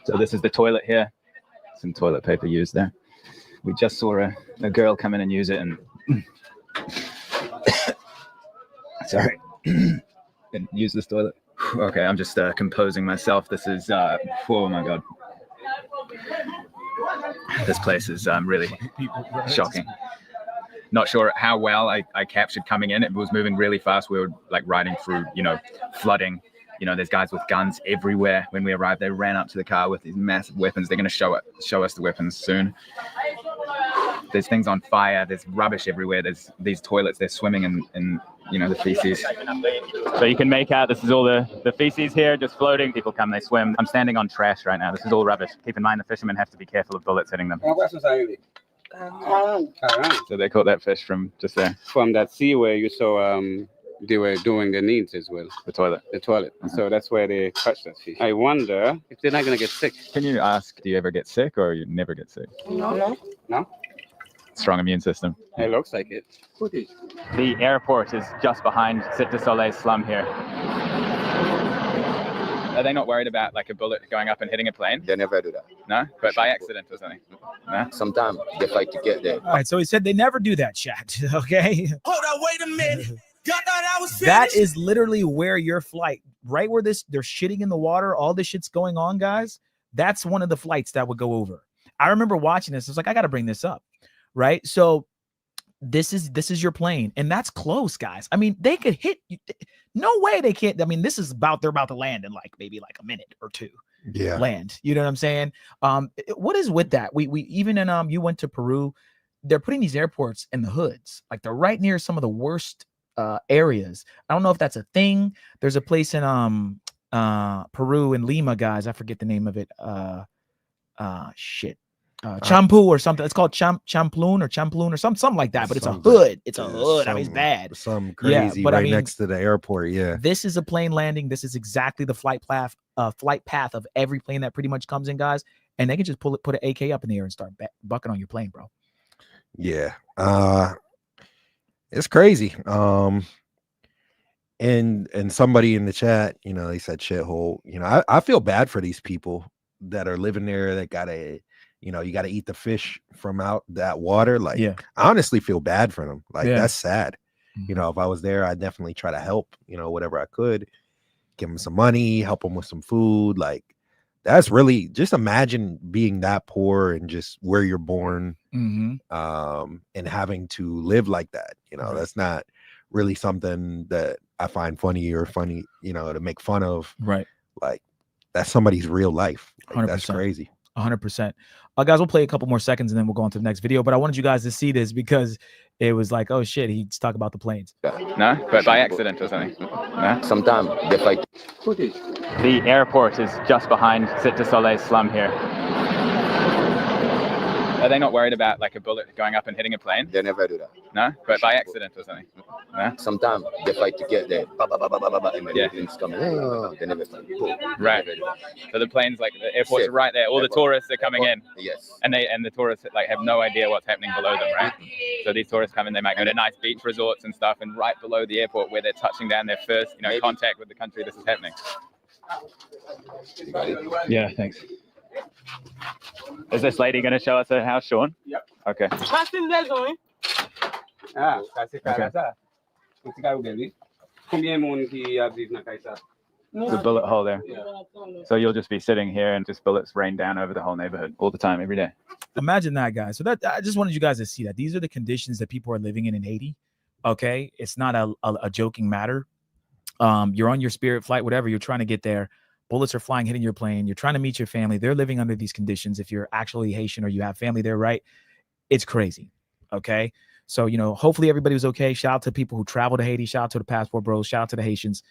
So this is the toilet here. Some toilet paper used there. We just saw a girl come in and use it, and sorry, didn't use this toilet. Okay, I'm just composing myself. This is oh my god, this place is really shocking. Not sure how well I captured coming in. It was moving really fast. We were like riding through, flooding. There's guys with guns everywhere. When we arrived, they ran up to the car with these massive weapons. They're going to show us the weapons soon. There's things on fire. There's rubbish everywhere. There's these toilets. They're swimming in the feces. So you can make out this is all the feces here, just floating. People come, they swim. I'm standing on trash right now. This is all rubbish. Keep in mind the fishermen have to be careful of bullets hitting them. So they caught that fish from just there. From that sea where you saw they were doing their needs as well. The toilet. So that's where they catch that fish. I wonder if they're not going to get sick. Can you ask, do you ever get sick or you never get sick? No. Strong immune system. It looks like it. The airport is just behind Cité du Soleil slum here. Are they not worried about like a bullet going up and hitting a plane? They never do that. No? But by accident or something? No? Sometimes they fight to get there. All right, so he said they never do that, chat. Okay. Hold on, wait a minute. Y'all thought I was That is literally where your flight, right where they're shitting in the water, all this shit's going on, guys. That's one of the flights that would go over. I remember watching this. I was like, I got to bring this up, right? So this is your plane, and that's close, guys. I mean, they could hit you. No way they can't. I mean, they're about to land in maybe a minute or two. Yeah. Land. You know what I'm saying? What is with that? We even in you went to Peru, they're putting these airports in the hoods, like they're right near some of the worst areas. I don't know if that's a thing. There's a place in Peru in Lima, guys. I forget the name of it. Champu or something. It's called Champlun or something like that. But it's a hood. It's a hood. I mean, it's bad. Some crazy right next to the airport. Yeah. This is a plane landing. This is exactly the flight path of every plane that pretty much comes in, guys. And they can just put an AK up in the air and start bucking on your plane, bro. Yeah. It's crazy. And somebody in the chat, they said shithole. I feel bad for these people that are living there that gotta, you gotta eat the fish from out that water. Like, yeah. I honestly feel bad for them. Like, Yeah. that's sad. If I was there, I'd definitely try to help, whatever I could, give them some money, help them with some food. Like, that's really, just imagine being that poor and just where you're born, and having to live like that. That's not really something that I find funny to make fun of. Right. Like, that's somebody's real life. Like, that's 100%. crazy. 100%. Guys, we'll play a couple more seconds and then we'll go on to the next video. But I wanted you guys to see this because it was like, oh shit, he's talking about the planes. No? But by accident or something? No? Sometimes they fight. The airport is just behind Cité du Soleil slum here. Are they not worried about like a bullet going up and hitting a plane? They never do that. No? But by accident or something? No? Sometimes they fight to get there. And then Yeah. things come. They never fight. Right. So the planes, like the airport's Safe. right there. All the tourists are coming in. Yes. And the tourists have no idea what's happening below them, right? So these tourists come in, they might go to nice beach resorts and stuff, and right below the airport where they're touching down their first, contact with the country, this is happening. Yeah, thanks. Is this lady going to show us her house, Sean? Yep. Okay. Kasi Kaisa. Combien de monde qui a vécu dans Kaisa? the bullet hole there. So you'll just be sitting here and just bullets rain down over the whole neighborhood all the time, every day. Imagine that, guys. So that I just wanted you guys to see that these are the conditions that people are living in Haiti. Okay, it's not a joking matter. You're on your Spirit flight, whatever. You're trying to get there. Bullets are flying, hitting your plane. You're trying to meet your family. They're living under these conditions. If you're actually Haitian or you have family there, right? It's crazy. Okay, so hopefully everybody was okay. Shout out to people who travel to Haiti. Shout out to the Passport Bros. Shout out to the Haitians.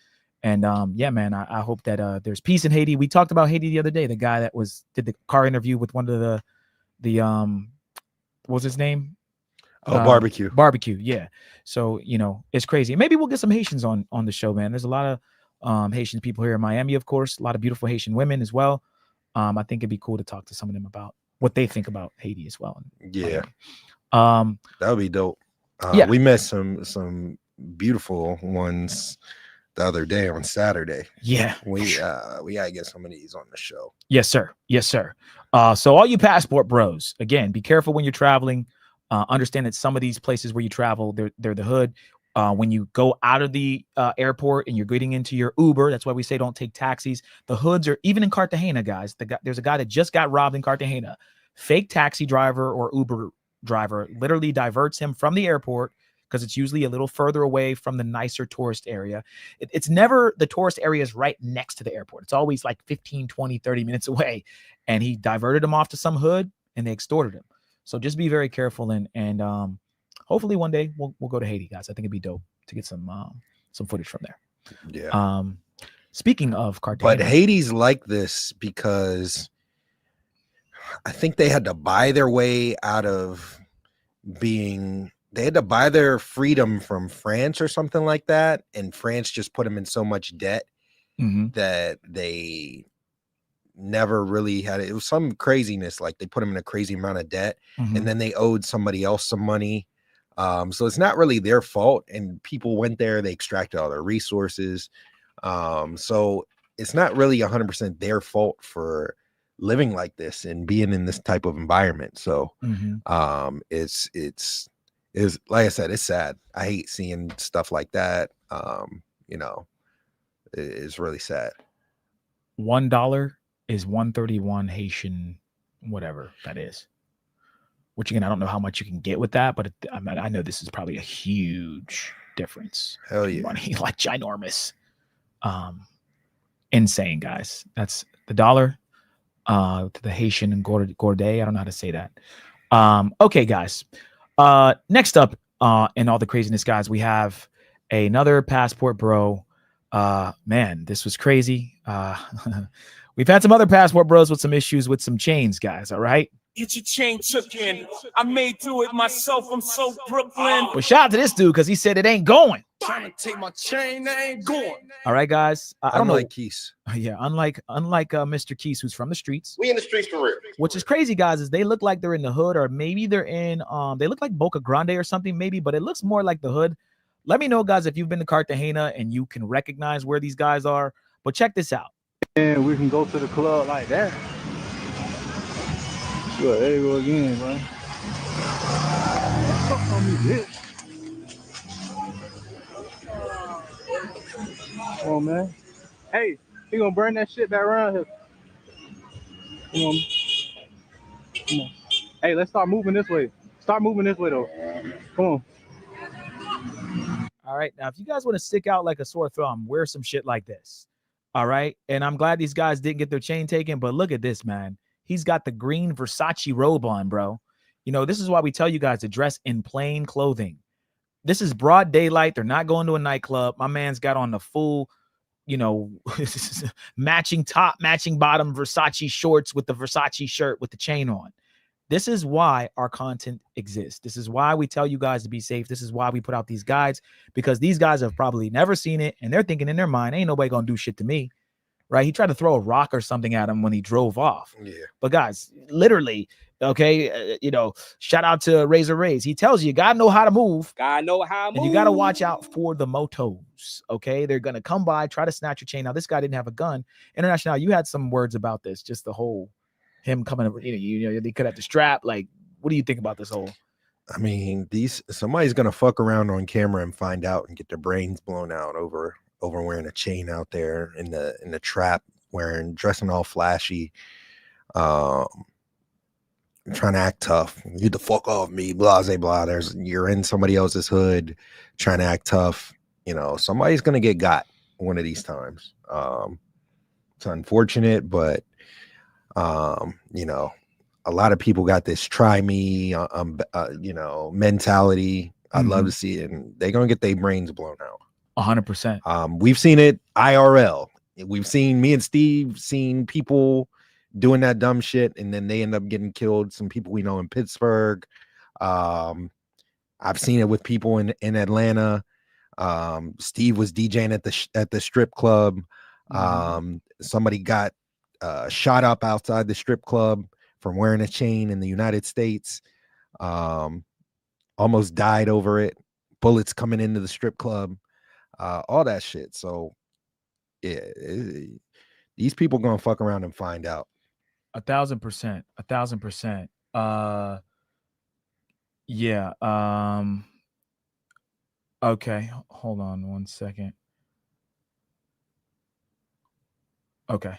And yeah, man, I hope that there's peace in Haiti. We talked about Haiti the other day. The guy that did the car interview with one of the what was his name? Barbecue. Yeah. So it's crazy. Maybe we'll get some Haitians on the show, man. There's a lot of Haitian people here in Miami, of course. A lot of beautiful Haitian women as well. I think it'd be cool to talk to some of them about what they think about Haiti as well. Yeah. That would be dope. Yeah. We met some beautiful ones the other day on Saturday. Yeah. We gotta get some of these on the show. Yes, sir. Yes, sir. So all you Passport Bros, again, be careful when you're traveling. Understand that some of these places where you travel, they're the hood. When you go out of the airport and you're getting into your Uber, that's why we say don't take taxis. The hoods are even in Cartagena, guys. There's a guy that just got robbed in Cartagena. Fake taxi driver or Uber driver literally diverts him from the airport because it's usually a little further away from the nicer tourist area. It's never the tourist area is right next to the airport. It's always like 15, 20, 30 minutes away. And he diverted him off to some hood and they extorted him. So just be very careful and hopefully one day we'll go to Haiti, guys. I think it'd be dope to get some footage from there. Yeah. Speaking of Cartagena, but Haiti's like this because I think they had to buy their way out of they had to buy their freedom from France or something like that. And France just put them in so much debt that they never really had it. It was some craziness. Like they put them in a crazy amount of debt and then they owed somebody else some money. So it's not really their fault. And people went there, they extracted all their resources. So it's not really 100% their fault for living like this and being in this type of environment. So it's like I said, it's sad. I hate seeing stuff like that. It's really sad. $1 is 131 Haitian, whatever that is. Which again, I don't know how much you can get with that, but I know this is probably a huge difference. Hell yeah, money, like ginormous, insane, guys. That's the dollar to the Haitian and Gourde. I don't know how to say that. Okay, guys. Next up, in all the craziness, guys, we have another Passport Bro. Man, this was crazy. We've had some other Passport Bros with some issues with some chains, guys. All right. Get your chain took in. I made do it myself. I'm so Brooklyn. Well, shout out to this dude because he said it ain't going. Trying to take my chain, they ain't going. All right, guys. I don't know. Keys. Yeah, unlike Mr. Keys, who's from the streets. We in the streets for real. Which is crazy, guys, is they look like they're in the hood, or maybe they're in they look like Boca Grande or something, maybe, but it looks more like the hood. Let me know, guys, if you've been to Cartagena and you can recognize where these guys are. But check this out. And we can go to the club like that. Look, there you go again, bro. Fuck on me, bitch. Come on, man. Hey, he gonna burn that shit back around here. Come on. Come on. Hey, let's start moving this way. Start moving this way, though. Come on. All right. Now, if you guys want to stick out like a sore thumb, wear some shit like this. All right. And I'm glad these guys didn't get their chain taken, but look at this, man. He's got the green Versace robe on, bro. You know, this is why we tell you guys to dress in plain clothing. This is broad daylight. They're not going to a nightclub. My man's got on the full, matching top, matching bottom Versace shorts with the Versace shirt with the chain on. This is why our content exists. This is why we tell you guys to be safe. This is why we put out these guides, because these guys have probably never seen it. And they're thinking in their mind, ain't nobody going to do shit to me. Right? He tried to throw a rock or something at him when he drove off. Yeah. But guys, literally, okay, shout out to Razor Rays. He tells you got to know how to move. Gotta know how to move. And you got to watch out for the motos. Okay. They're going to come by, try to snatch your chain. Now, this guy didn't have a gun. International, you had some words about this, just the whole him coming, they could have the strap. Like, what do you think about this whole? I mean, somebody's going to fuck around on camera and find out and get their brains blown out over over wearing a chain out there in the trap, dressing all flashy, trying to act tough. You the fuck off me, blah blah blah. You're in somebody else's hood, trying to act tough. You know, somebody's gonna get got one of these times. It's unfortunate, but you know, a lot of people got this try me, you know, mentality. I'd love to see it, and they're gonna get their brains blown out. 100%. We've seen it IRL. We've seen, me and Steve seen people doing that dumb shit, and then they end up getting killed. Some people we know in Pittsburgh. I've seen it with people in Atlanta. Steve was DJing at the strip club. Somebody got shot up outside the strip club from wearing a chain in the United States. Almost died over it. Bullets coming into the strip club. All that shit. So yeah, these people gonna fuck around and find out. 1,000%. 1,000%. Yeah. Okay, hold on 1 second. Okay.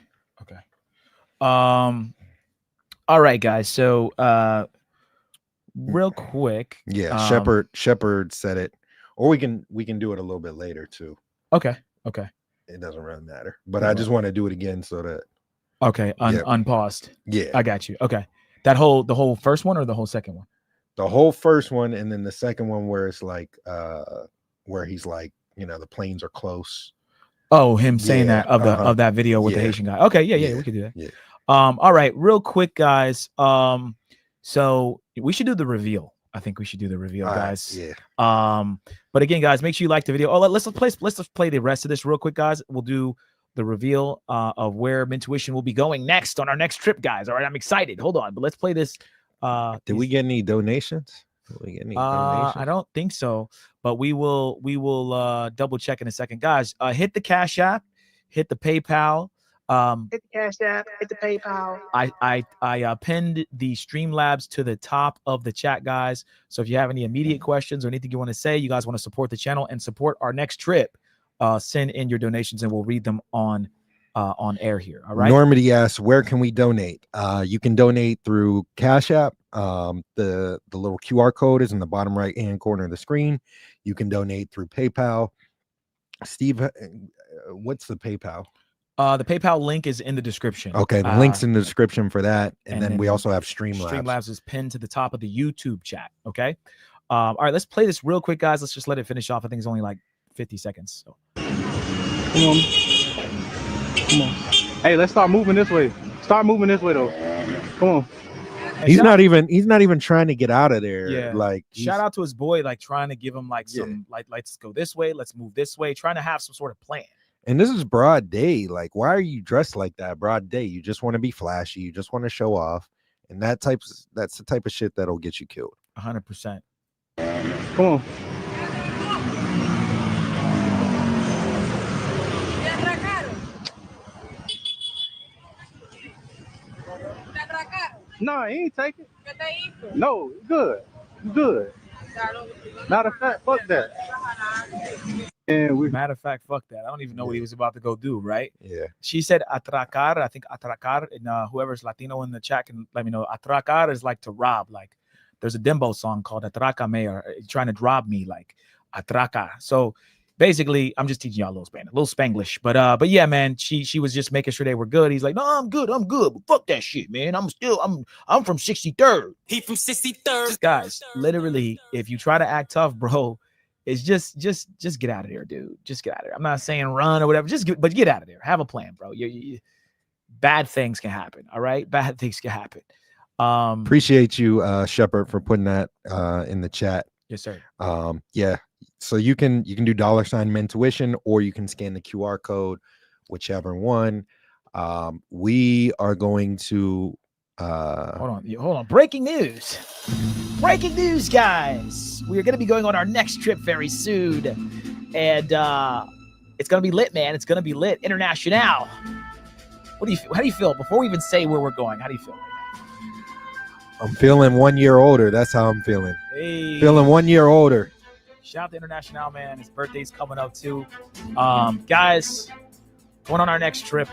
All right, guys. So real quick. Yeah, Shepard said it. Or we can do it a little bit later too. Okay. It doesn't really matter. But I just want to do it again so that unpaused. Yeah. I got you. Okay. The whole first one or the whole second one? The whole first one, and then the second one where it's like where he's like, you know, the planes are close. Oh, him saying that of that video with the Haitian guy. Okay, yeah, we could do that. Yeah. All right, real quick, guys. So we should do the reveal. I think we should do the reveal, guys. Yeah. But again, guys, make sure you like the video. Oh, let's play the rest of this real quick, guys. We'll do the reveal of where Mentuition will be going next on our next trip, guys. All right, I'm excited. Hold on, but let's play this. Did we get any donations? I don't think so, but we will double check in a second, guys. Hit the Cash App, hit the PayPal. Hit the Cash App, hit the PayPal. I pinned the Streamlabs to the top of the chat, guys. So if you have any immediate questions or anything you want to say, you guys want to support the channel and support our next trip, send in your donations and we'll read them on air here. All right. Normandy asks, where can we donate? You can donate through Cash App. The little QR code is in the bottom right hand corner of the screen. You can donate through PayPal. Steve, what's the PayPal? The PayPal link is in the description. Okay, the link's in the description for that. And then we also have Streamlabs. Streamlabs is pinned to the top of the YouTube chat. Okay. All right, let's play this real quick, guys. Let's just let it finish off. I think it's only like 50 seconds. So. Come on. Hey, let's start moving this way. Start moving this way though. Come on. He's not even trying to get out of there. Yeah. Like, shout out to his boy, like trying to give him like some like let's go this way, let's move this way, trying to have some sort of plan. And this is broad day. Like, why are you dressed like that? Broad day. You just want to be flashy. You just want to show off. And that's the type of shit that'll get you killed. 100%. Come on. No, he ain't taking. No, good. Matter of fact, fuck that. Matter of fact, fuck that. I don't even know what he was about to go do, right? Yeah. She said atracar. I think atracar, and whoever's Latino in the chat can let me know. Atracar is like to rob. Like there's a Dembo song called Atracame, or trying to rob me, like atraca. So basically, I'm just teaching y'all a little Spanglish. But yeah, man, she was just making sure they were good. He's like, no, I'm good. But fuck that shit, man. I'm from 63rd. He from 63rd. Guys, literally, if you try to act tough, bro, it's just get out of there, dude. Just get out of there. I'm not saying run or whatever. But get out of there. Have a plan, bro. Bad things can happen. All right, bad things can happen. Appreciate you, Shepard, for putting that in the chat. Yes, sir. Yeah. So you can do $ Mentuition, or you can scan the QR code, whichever one. We are going to hold on. Breaking news, guys. We are going to be going on our next trip very soon, and it's going to be lit, man. It's going to be lit. International. How do you feel before we even say where we're going? How do you feel right now? I'm feeling 1 year older. That's how I'm feeling. Hey. Feeling 1 year older. Shout out to International, man. His birthday's coming up too. Guys, going on our next trip.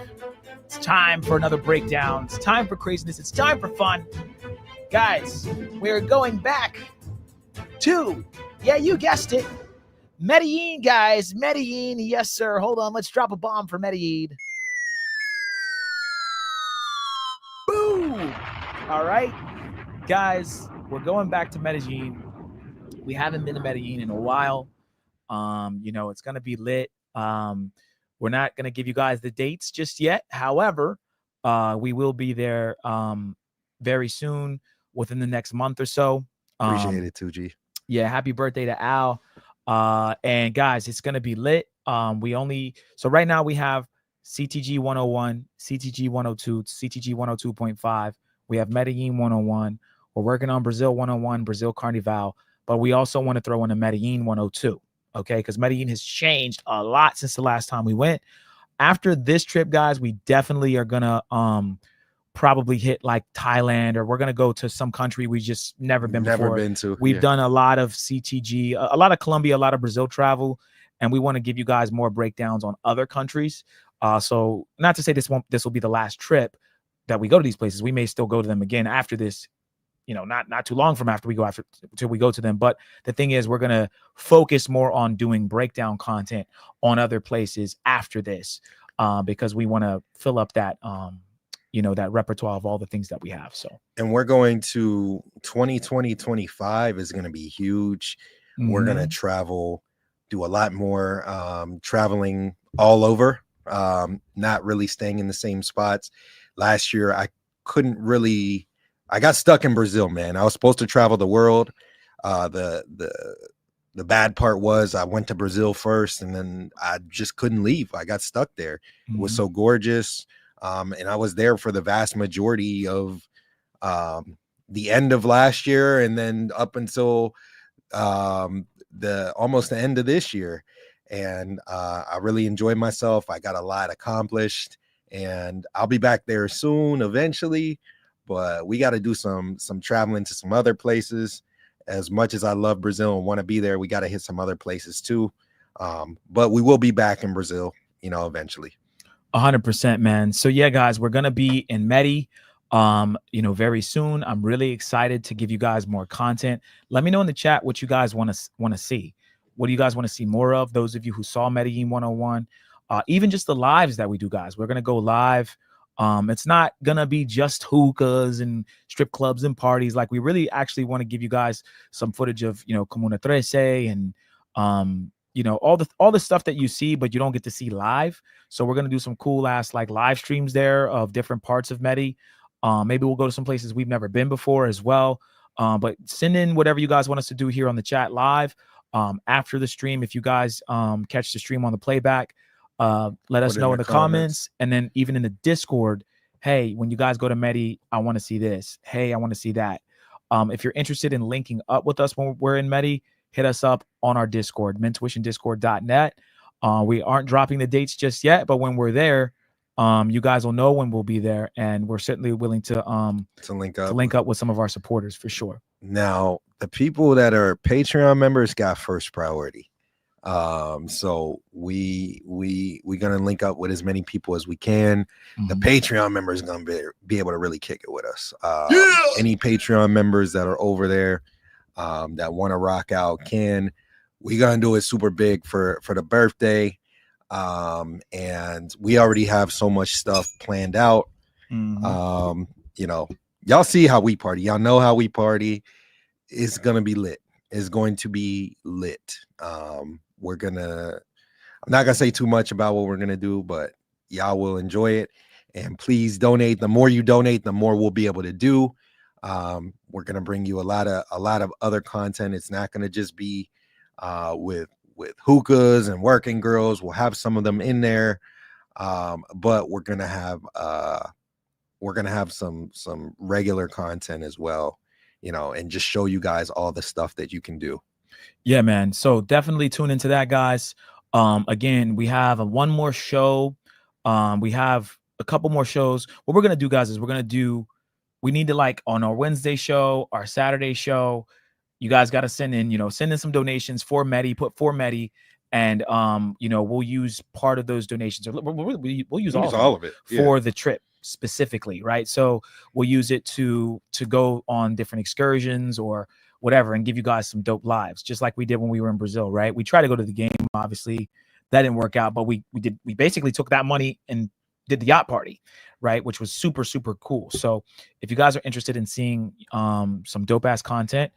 It's time for another breakdown. It's time for craziness. It's time for fun. Guys, we're going back to, yeah, you guessed it, Medellin, guys. Medellin, yes, sir. Hold on. Let's drop a bomb for Medellin. Boom. All right, guys, we're going back to Medellin. We haven't been to Medellin in a while. You know, it's going to be lit. We're not going to give you guys the dates just yet. However, we will be there very soon, within the next month or so. Appreciate it, 2G. Yeah, happy birthday to Al. And guys, it's going to be lit. So right now we have CTG 101, CTG 102, CTG 102.5. We have Medellin 101. We're working on Brazil 101, Brazil Carnival, but we also want to throw in a Medellin 102, okay? Because Medellin has changed a lot since the last time we went. After this trip, guys, we definitely are going to probably hit like Thailand, or we're going to go to some country we just never been before. We've done a lot of CTG, a lot of Colombia, a lot of Brazil travel, and we want to give you guys more breakdowns on other countries. So not to say this will be the last trip that we go to these places. We may still go to them again after this, you know, not too long from till we go to them. But the thing is, we're going to focus more on doing breakdown content on other places after this, because we want to fill up that, you know, that repertoire of all the things that we have. So, and we're going to 2020-25 is going to be huge. We're going to travel, do a lot more traveling all over, not really staying in the same spots. Last year, I got stuck in Brazil, man. I was supposed to travel the world. The bad part was I went to Brazil first, and then I just couldn't leave. I got stuck there. It was so gorgeous. And I was there for the vast majority of the end of last year, and then up until almost the end of this year. And I really enjoyed myself. I got a lot accomplished, and I'll be back there soon, eventually. But we got to do some traveling to some other places. As much as I love Brazil and want to be there, we got to hit some other places too. But we will be back in Brazil, you know, eventually. 100%, man. So yeah, guys, we're gonna be in Medi, you know, very soon. I'm really excited to give you guys more content. Let me know in the chat what you guys want to see. What do you guys want to see more of? Those of you who saw Medellin 101, even just the lives that we do, guys. We're gonna go live. It's not gonna be just hookahs and strip clubs and parties. Like, we really actually want to give you guys some footage of, you know, Comuna 13 and you know, all the stuff that you see, but you don't get to see live. So we're gonna do some cool ass like live streams there of different parts of Medi. Maybe we'll go to some places we've never been before as well. But send in whatever you guys want us to do here on the chat live. After the stream, if you guys catch the stream on the playback, let us know in the comments. And then even in the Discord, hey, when you guys go to Medi, I want to see this. Hey, I want to see that. If you're interested in linking up with us when we're in Medi, hit us up on our Discord, mentuitiondiscord.net. We aren't dropping the dates just yet, but when we're there, you guys will know when we'll be there, and we're certainly willing to link up with some of our supporters for sure. Now, the people that are Patreon members got first priority. So we gonna link up with as many people as we can. The Patreon members are gonna be able to really kick it with us. Any Patreon members that are over there that want to rock out we're gonna do it super big for the birthday. And we already have so much stuff planned out. You know, y'all see how we party, y'all know how we party. It's gonna be lit. It's going to be lit. I'm not gonna say too much about what we're gonna do, but y'all will enjoy it. And please donate. The more you donate, the more we'll be able to do. We're gonna bring you a lot of other content. It's not gonna just be with hookahs and working girls. We'll have some of them in there, but we're gonna have some regular content as well, you know, and just show you guys all the stuff that you can do. Yeah, man. So definitely tune into that, guys. Again, we have one more show. We have a couple more shows. What we're gonna do, guys, is we need to, like, on our Wednesday show, our Saturday show, you guys got to send in some donations for Medi, put for Medi, and we'll use part of those donations, or we'll use all of it for the trip specifically, right? So we'll use it to go on different excursions or whatever, and give you guys some dope lives, just like we did when we were in Brazil, right? We tried to go to the game, obviously that didn't work out, but we basically took that money and did the yacht party, right? Which was super, super cool. So if you guys are interested in seeing some dope ass content,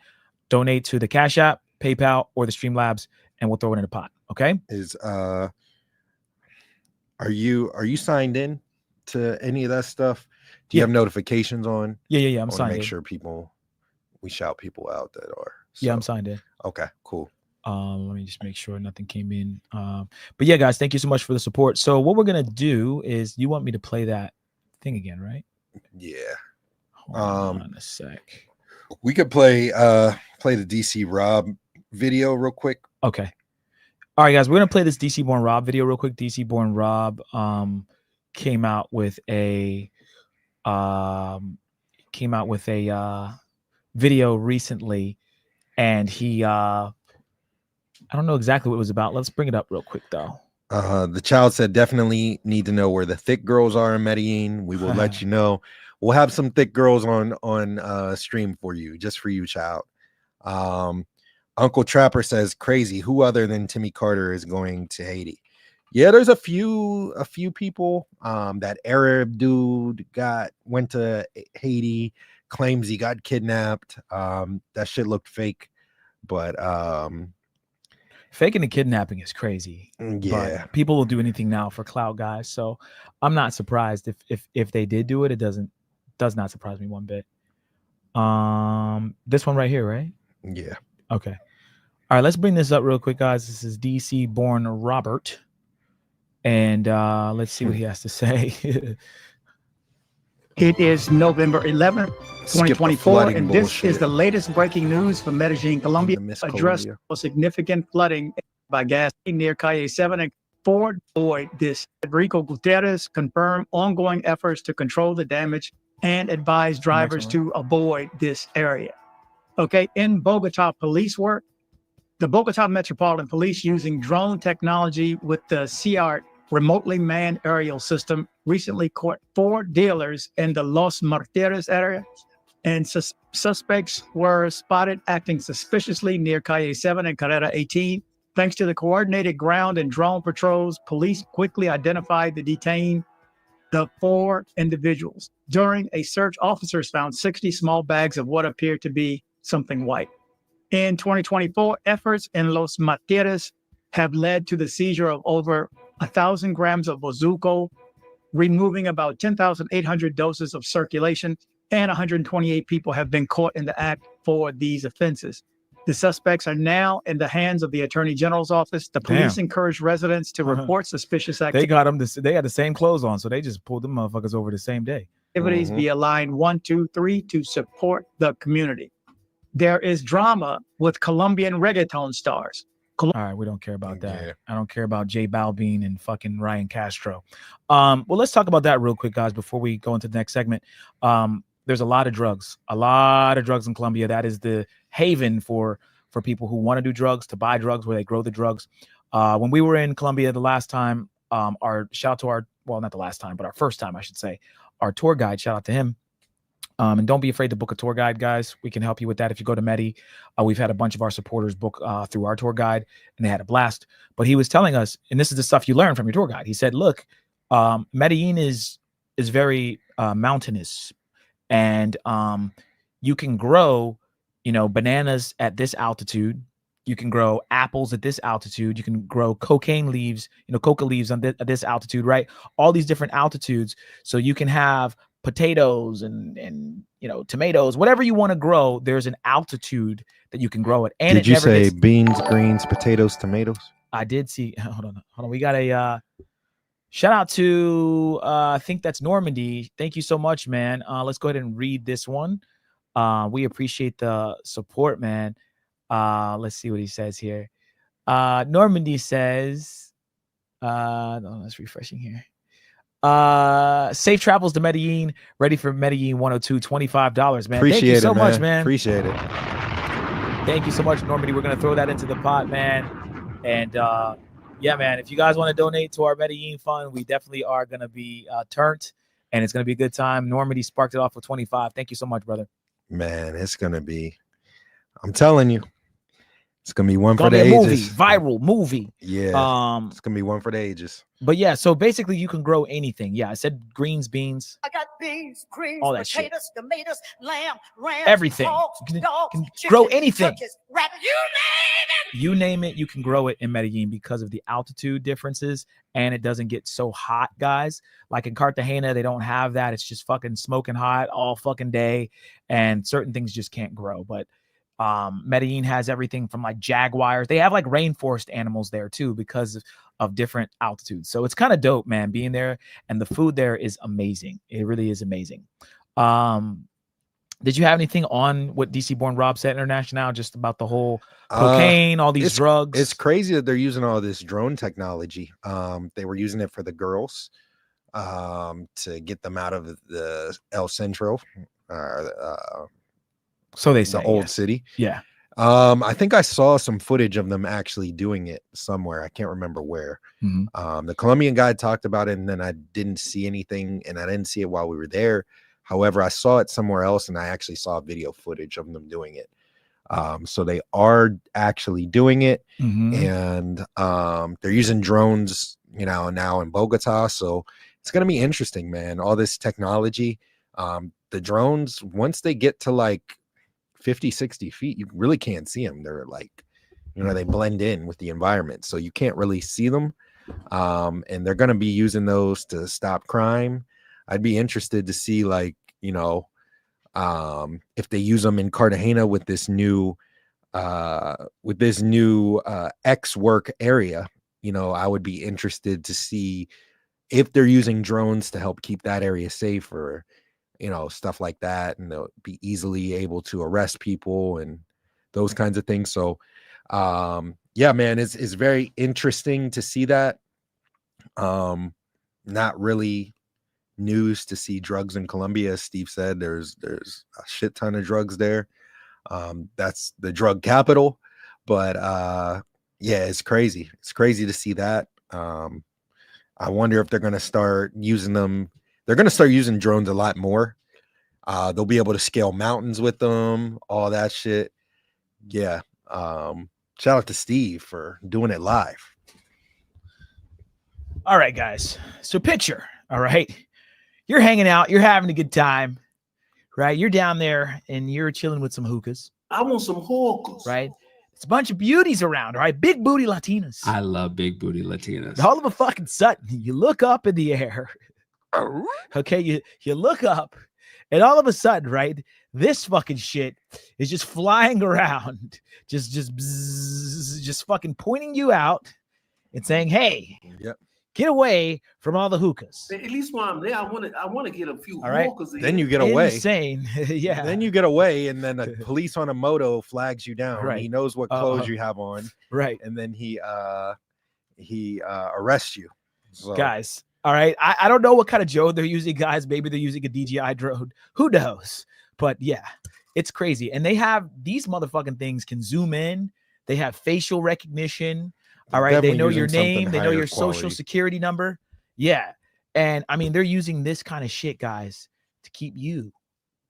donate to the Cash App, PayPal, or the Streamlabs, and we'll throw it in a pot. Okay. Are you signed in to any of that stuff? Do you have notifications on? Yeah. I'm signed in. Make sure we shout people out that are. Yeah, I'm signed in. Okay, cool. Let me just make sure nothing came in. But yeah, guys, thank you so much for the support. So what we're gonna do is, you want me to play that thing again, right? Yeah. Hold on a sec. We could play the DC Rob video real quick. Okay. All right, guys, we're gonna play this DC Born Rob video real quick. DC Born Rob came out with a video recently, and he I don't know exactly what it was about. Let's bring it up real quick though. The child said, definitely need to know where the thick girls are in Medellin. We will let you know. We'll have some thick girls on stream for you, just for you, child. Uncle Trapper says, crazy. Who other than Timmy Carter is going to Haiti? Yeah, there's a few people. That Arab dude went to Haiti, claims he got kidnapped. That shit looked fake, but faking the kidnapping is crazy. Yeah, but people will do anything now for clout, guys. So I'm not surprised if they did do it. It does not surprise me one bit. This one right here, right? Yeah. Okay. All right, let's bring this up real quick, guys. This is DC Born Robert, and let's see what he has to say. It is November 11th, 2024, and this is the latest breaking news from Medellin, Colombia. Addressed significant flooding by gas near Calle 7 and Fort Boyd. This Enrico Gutierrez confirmed ongoing efforts to control the damage and advise drivers to avoid this area. Okay, in Bogota police work, the Bogota Metropolitan Police, using drone technology with the CR remotely manned aerial system, recently caught 4 dealers in the Los Martires area, and suspects were spotted acting suspiciously near Calle 7 and Carrera 18. Thanks to the coordinated ground and drone patrols, police quickly identified the 4 individuals. During a search, officers found 60 small bags of what appeared to be something white. In 2024, efforts in Los Martires have led to the seizure of over 1,000 grams of bazuco, removing about 10,800 doses of circulation, and 128 people have been caught in the act for these offenses. The suspects are now in the hands of the Attorney General's office. The police encourage residents to report suspicious activities. They had the same clothes on, so they just pulled them motherfuckers over the same day. Via line 123 to support the community. There is drama with Colombian reggaeton stars. All right, we don't care about that. Yeah. I don't care about J Balvin and fucking Ryan Castro. Well, let's talk about that real quick, guys, before we go into the next segment. There's a lot of drugs in Colombia. That is the haven for people who want to do drugs, to buy drugs, where they grow the drugs. When we were in Colombia the last time, our first time, I should say, our tour guide, shout out to him. And don't be afraid to book a tour guide, guys. We can help you with that if you go to Medi. We've had a bunch of our supporters book through our tour guide, and they had a blast. But he was telling us, and this is the stuff you learn from your tour guide. He said, look, Medellin is very mountainous, and you can grow, bananas at this altitude. You can grow apples at this altitude. You can grow cocaine leaves, coca leaves at this altitude, right? All these different altitudes. So you can have potatoes and tomatoes, whatever you want to grow. There's an altitude that you can grow it. And did you say beans, greens, potatoes, tomatoes? I did see. Hold on. We got a shout out to I think that's Normandy. Thank you so much, man. Let's go ahead and read this one. We appreciate the support, man. Let's see what he says here. Normandy says, that's refreshing here. Safe travels to Medellin. Ready for Medellin 102. $25, man. Appreciate Thank you so it, much, man. Appreciate it. Thank you so much, Normandy. We're gonna throw that into the pot, man. And yeah, man, if you guys want to donate to our Medellin fund, we definitely are gonna be turned, and it's gonna be a good time. Normandy sparked it off with 25. Thank you so much, brother. Man, it's gonna be. I'm telling you, it's gonna be one It's for gonna the be a ages. movie, viral movie. Yeah, it's gonna be one for the ages. But yeah, so basically you can grow anything. Yeah, I said greens, beans, I got beans, greens, all that shit. potatoes, tomatoes, lamb, rams, Everything. hogs, You can dogs, grow chickens, anything. turkeys, rabbits, You name it, you can grow it in Medellin because of the altitude differences, and it doesn't get so hot, guys. Like in Cartagena, they don't have that. It's just fucking smoking hot all fucking day, and certain things just can't grow. But Medellin has everything from like jaguars. They have like rainforest animals there too because of different altitudes. So it's kind of dope, man, being there, and the food there is amazing. It really is amazing. Did you have anything on what DC Born Rob said International, just about the whole cocaine, all these drugs? It's crazy that they're using all this drone technology. They were using it for the girls to get them out of the El Centro, so they say, the old yes. city. Yeah. I think I saw some footage of them actually doing it somewhere. I can't remember where. The Colombian guy talked about it, and then I didn't see anything, and I didn't see it while we were there. However, I saw it somewhere else, and I actually saw video footage of them doing it. So they are actually doing it, and they're using drones, you know, now in Bogota. So it's going to be interesting, man. All this technology, the drones, once they get to like 50, 60 feet, you really can't see them. They're like, you know, they blend in with the environment, so you can't really see them. And they're going to be using those to stop crime. I'd be interested to see, like, you know, if they use them in Cartagena with this new X work area. You know, I would be interested to see if they're using drones to help keep that area safe, or, you know, stuff like that, and they'll be easily able to arrest people and those kinds of things. So yeah, man, it's very interesting to see that. Not really news to see drugs in Colombia. As Steve said, there's a shit ton of drugs there. That's the drug capital. But yeah, it's crazy. It's crazy to see that. I wonder if they're going to start using them. They're going to start using drones a lot more. They'll be able to scale mountains with them, all that shit. Yeah. Shout out to Steve for doing it live. All right, guys. So picture, all right, you're hanging out, you're having a good time, right? You're down there and you're chilling with some hookahs. I want some hookahs. Right? It's a bunch of beauties around, all right? Big booty Latinas. I love big booty Latinas. All of a fucking sudden, you look up in the air. Okay, you look up, and all of a sudden, right, this fucking shit is just flying around, just fucking pointing you out and saying, "Hey, get away from all the hookahs." At least while I'm there, I want to get a few all right. hookahs. Then you get away. Insane. Yeah. Then you get away, and then a police on a moto flags you down. Right. He knows what clothes you have on. Right. And then he arrests you. So, guys, all right. I don't know what kind of drone they're using, guys. Maybe they're using a DJI drone. Who knows? But yeah, it's crazy. And they have these motherfucking things can zoom in. They have facial recognition. All right. They know your name. They know your social security number. Yeah. And I mean, they're using this kind of shit, guys, to keep you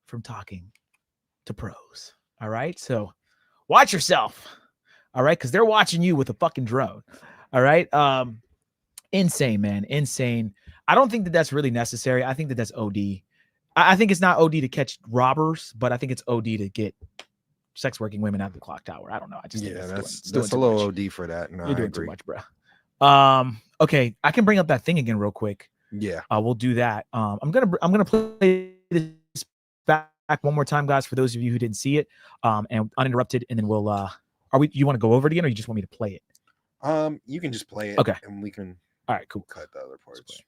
from talking to pros. All right. So watch yourself. All right. Because they're watching you with a fucking drone. All right. Insane, man. Insane. I don't think that that's really necessary. I think that that's OD. I think it's not OD to catch robbers, but I think it's OD to get sex working women out of the clock tower. I don't know. I just think that's doing a too little much. OD for that. No, You're I doing agree. too much, bro. Okay, I can bring up that thing again real quick. Yeah. We'll do that. I'm gonna play this back one more time, guys, for those of you who didn't see it, and uninterrupted, and then we'll you want to go over it again, or you just want me to play it? You can just play it. Okay. And we can all right, cool. Cut the other parts.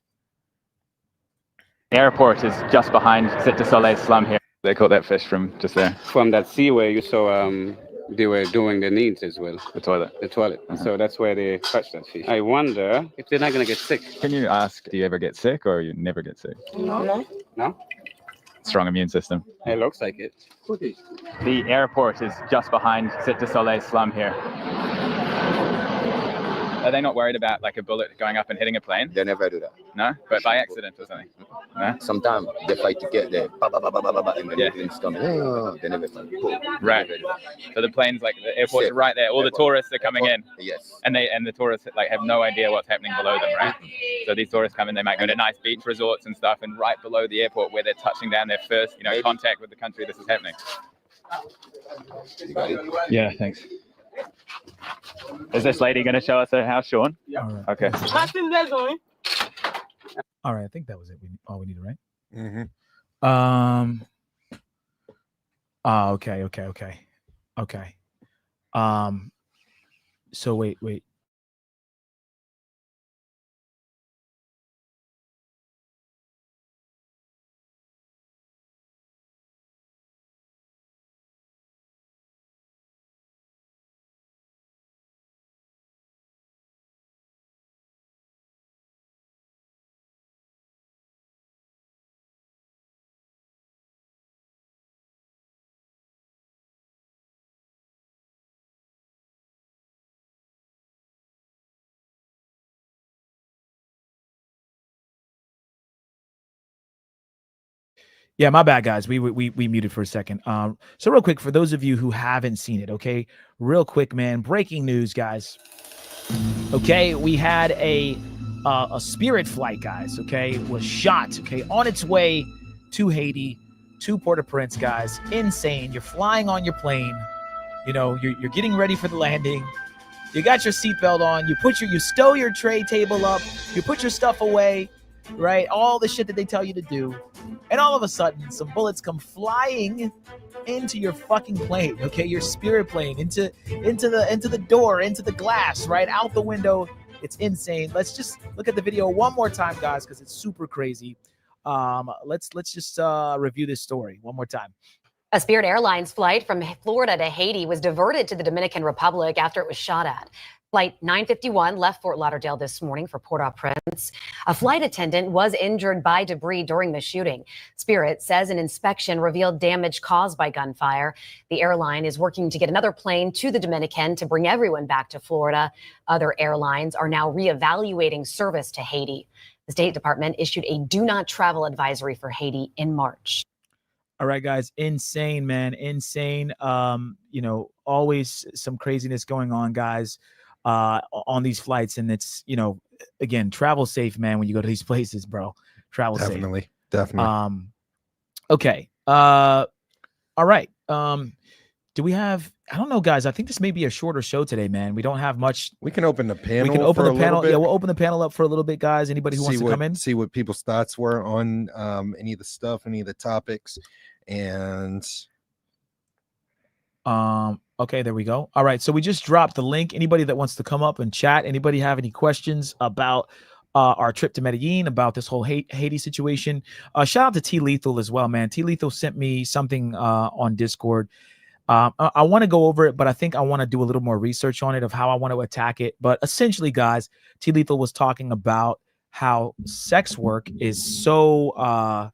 The airport is just behind Cirque du Soleil slum here. They caught that fish from just there. From that sea where you saw they were doing their needs as well. The toilet. The toilet. So that's where they catch that fish. I wonder if they're not going to get sick. Can you ask, do you ever get sick or you never get sick? No. So strong immune system. It looks like it. The airport is just behind Cirque du Soleil slum here. Are they not worried about like a bullet going up and hitting a plane? They never do that. No, but by accident or something. No. Sometimes they fight to get there. And when the planes come, they never fight. Right. So the planes, like the airports are right there. All the tourists are coming in. Yes. And the tourists like have no idea what's happening below them, right? So these tourists come in, they might go to nice beach resorts and stuff, and right below the airport where they're touching down their first, contact with the country, this is happening. Yeah, thanks. Is this lady going to show us her house, Sean? Yeah. All right. Okay. All right. I think that was it. All we needed, right? Mm-hmm. Okay. So wait. Yeah, my bad, guys. We muted for a second. So real quick, for those of you who haven't seen it, okay, real quick, man. Breaking news, guys. Okay, we had a Spirit flight, guys. Okay, was shot. Okay, on its way to Haiti, to Port-au-Prince, guys. Insane. You're flying on your plane. You're getting ready for the landing. You got your seatbelt on. You stow your tray table up. You put your stuff away. Right, all the shit that they tell you to do, and all of a sudden, some bullets come flying into your fucking plane. Okay, your Spirit plane into the door, into the glass, right out the window. It's insane. Let's just look at the video one more time, guys, because it's super crazy. Let's just review this story one more time. A Spirit Airlines flight from Florida to Haiti was diverted to the Dominican Republic after it was shot at. Flight 951 left Fort Lauderdale this morning for Port-au-Prince. A flight attendant was injured by debris during the shooting. Spirit says an inspection revealed damage caused by gunfire. The airline is working to get another plane to the Dominican to bring everyone back to Florida. Other airlines are now reevaluating service to Haiti. The State Department issued a do not travel advisory for Haiti in March. All right, guys. Insane, man. Insane. Always some craziness going on, guys, on these flights. And it's, again, travel safe, man, when you go to these places, bro. Travel safe. Definitely. Okay. All right. Do we have, I don't know, guys. I think this may be a shorter show today, man. We don't have much. We can open the panel. We can open for the panel. Yeah, we'll open the panel up for a little bit, guys. Anybody who wants to come in? See what people's thoughts were on any of the stuff, any of the topics. And okay, there we go. All right, so we just dropped the link. Anybody that wants to come up and chat, anybody have any questions about our trip to Medellin, about this whole Haiti situation? Shout out to T Lethal as well, man. T Lethal sent me something on Discord. I want to go over it, but I think I want to do a little more research on it of how I want to attack it. But essentially, guys, T Lethal was talking about how sex work is so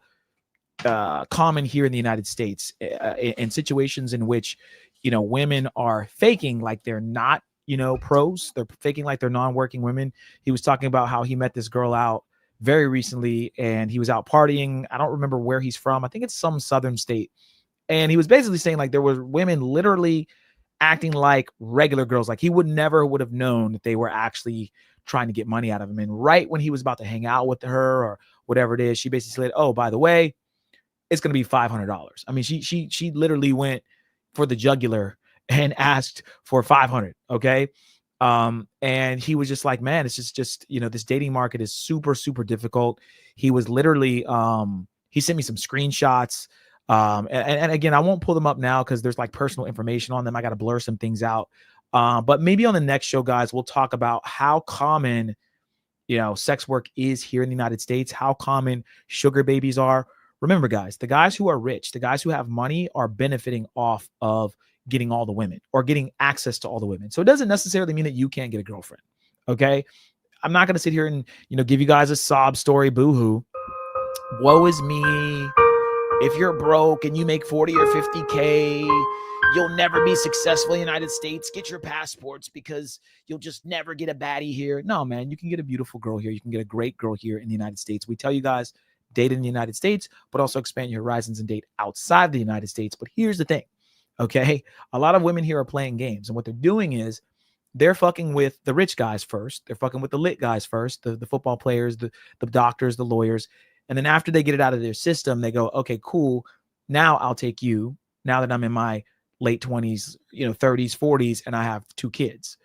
common here in the United States, in situations in which, women are faking like they're not, pros. They're faking like they're non-working women. He was talking about how he met this girl out very recently and he was out partying. I don't remember where he's from. I think it's some southern state. And he was basically saying like there were women literally acting like regular girls. Like he would have known that they were actually trying to get money out of him. And right when he was about to hang out with her or whatever it is, she basically said, "Oh, by the way, it's going to be $500. I mean, she literally went for the jugular and asked for 500. Okay. And he was just like, man, it's just, this dating market is super, super difficult. He was literally, he sent me some screenshots. And again, I won't pull them up now because there's like personal information on them. I got to blur some things out. But maybe on the next show, guys, we'll talk about how common, sex work is here in the United States, how common sugar babies are. Remember, guys, the guys who are rich, the guys who have money are benefiting off of getting all the women or getting access to all the women. So it doesn't necessarily mean that you can't get a girlfriend. Okay. I'm not going to sit here and, give you guys a sob story. Boo-hoo. Woe is me. if you're broke and you make 40 or 50K, you'll never be successful in the United States. Get your passports because you'll just never get a baddie here. No, man, you can get a beautiful girl here. You can get a great girl here in the United States. We tell you guys, date in the United States, but also expand your horizons and date outside the United States. But here's the thing, okay? A lot of women here are playing games, and what they're doing is they're fucking with the rich guys first. They're fucking with the lit guys first, the football players, the doctors, the lawyers. And then after they get it out of their system, they go, okay, cool. Now I'll take you now that I'm in my late 20s, 30s, 40s, and I have 2 kids.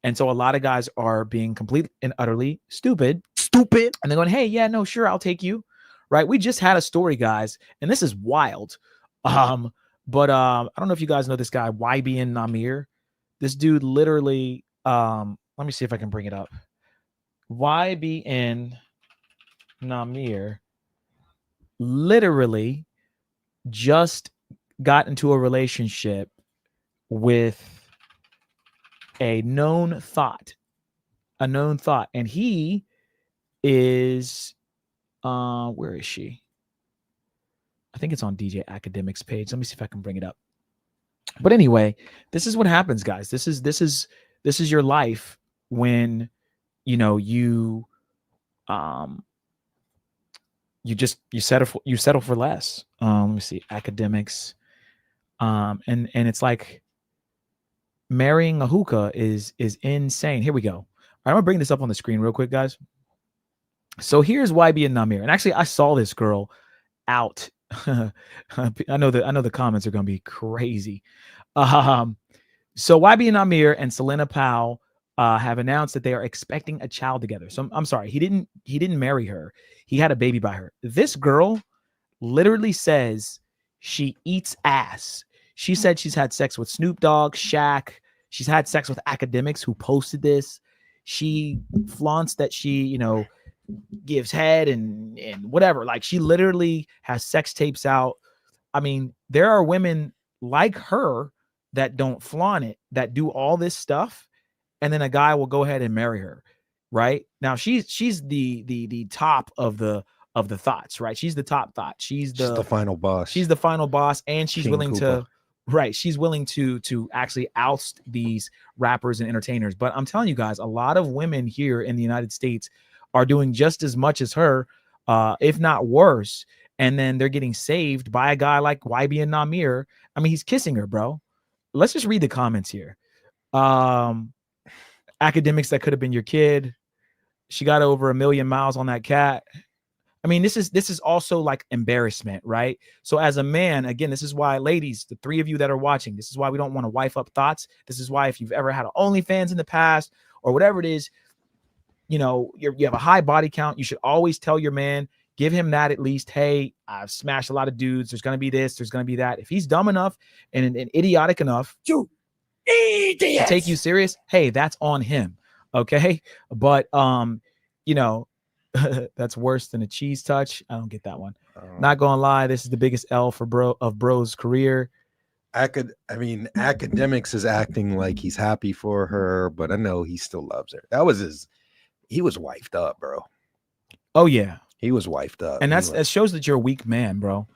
And so a lot of guys are being completely and utterly stupid. And they're going, hey, yeah, no, sure, I'll take you. Right. We just had a story, guys, and this is wild. But I don't know if you guys know this guy, YBN Namir. This dude literally, let me see if I can bring it up. YBN Namir literally just got into a relationship with a known thought, and he is, where is she? I think it's on DJ Academics page. Let me see if I can bring it up. But anyway, this is what happens, guys. This is your life when you settle for less. Let me see, Academics. And it's like marrying a hookah is insane. Here we go. I'm gonna bring this up on the screen real quick, guys. So here's YB and Namir. And actually, I saw this girl out. I know the comments are gonna be crazy. So YB and Namir and Selena Powell have announced that they are expecting a child together. So I'm sorry, he didn't marry her. He had a baby by her. This girl literally says she eats ass. She said she's had sex with Snoop Dogg, Shaq. She's had sex with Academics who posted this. She flaunts that she, gives head and whatever. Like, she literally has sex tapes out. I mean, there are women like her that don't flaunt it, that do all this stuff, and then a guy will go ahead and marry her. Right now, she's the top of the thoughts, right? She's the top thought. She's the final boss. She's the final boss, and she's King willing Koopa. she's willing to actually oust these rappers and entertainers. But I'm telling you guys, a lot of women here in the United States are doing just as much as her, if not worse. And then they're getting saved by a guy like YB and Namir. I mean, he's kissing her, bro. Let's just read the comments here. Academics, that could have been your kid. She got over 1 million miles on that cat. I mean, this is also like embarrassment, right? So as a man, again, this is why, ladies, the 3 of you that are watching, this is why we don't want to wife up thoughts. This is why, if you've ever had an OnlyFans in the past or whatever it is, you have a high body count, you should always tell your man, give him that at least. Hey, I've smashed a lot of dudes. There's going to be this, there's going to be that. If he's dumb enough and idiotic enough to take you serious, hey, that's on him. Okay. But, that's worse than a cheese touch. I don't get that one. Not gonna lie, this is the biggest L for bro's career. Academics is acting like he's happy for her, but I know he still loves her. He was wifed up, bro. Oh yeah, he was wifed up, and that shows that you're a weak man, bro.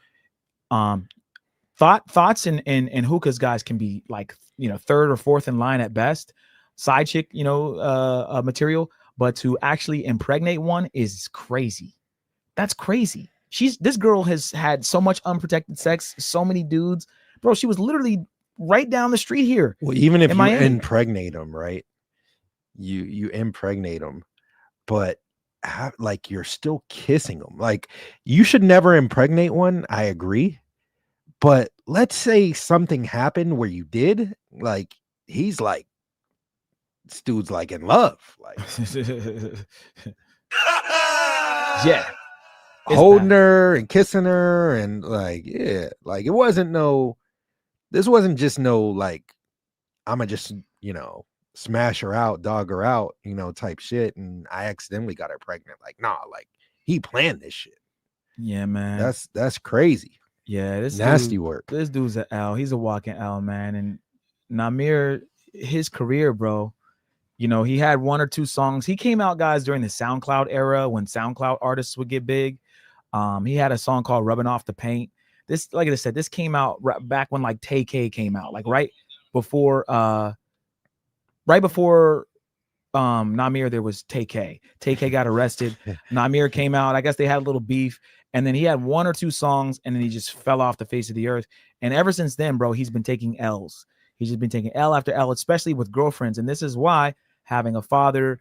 Thoughts and hookahs, guys, can be like 3rd or 4th in line at best. Side chick, material. But to actually impregnate one is crazy. That's crazy. This girl has had so much unprotected sex, so many dudes, bro. She was literally right down the street here. Well, even if you impregnate them, right? You impregnate them, but you're still kissing them. Like, you should never impregnate one. I agree, but let's say something happened where you did. Like, he's like, this dude's like in love, like yeah, holding her and kissing her, and it wasn't this wasn't just like, I'ma just smash her out, dog her out, type shit, and I accidentally got her pregnant. Like, nah, like, he planned this shit. Yeah, man, that's crazy. Yeah, this nasty work. This dude's an L. He's a walking L, man. And Namir, his career, bro. He had 1 or 2 songs. He came out, guys, during the SoundCloud era when SoundCloud artists would get big. He had a song called Rubbing Off the Paint This, like I said, this came out back when like Tay K came out, like right before Namir, there was Tay K. Tay K got arrested. Namir came out. I guess they had a little beef, and then he had 1 or 2 songs, and then he just fell off the face of the earth. And ever since then, bro, he's been taking L's. He's just been taking L after L, especially with girlfriends. And this is why having a father,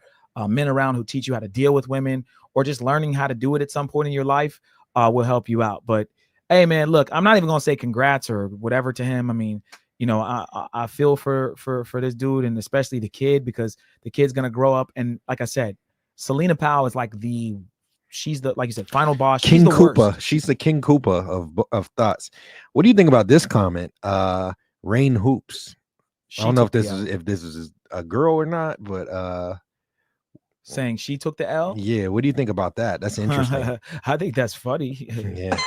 men around who teach you how to deal with women, or just learning how to do it at some point in your life will help you out. But hey, man, look, I'm not even gonna say congrats or whatever to him. I mean, you know, I feel for this dude, and especially the kid, because the kid's gonna grow up. And like I said, Selena Powell is like she's the, like you said, final boss. King She's the Koopa. worst. She's the King Koopa of thoughts. What do you think about this comment? Rain Hoops. I don't know if this is a girl or not, but saying she took the L. Yeah, what do you think about that? That's interesting. I think that's funny. Yeah.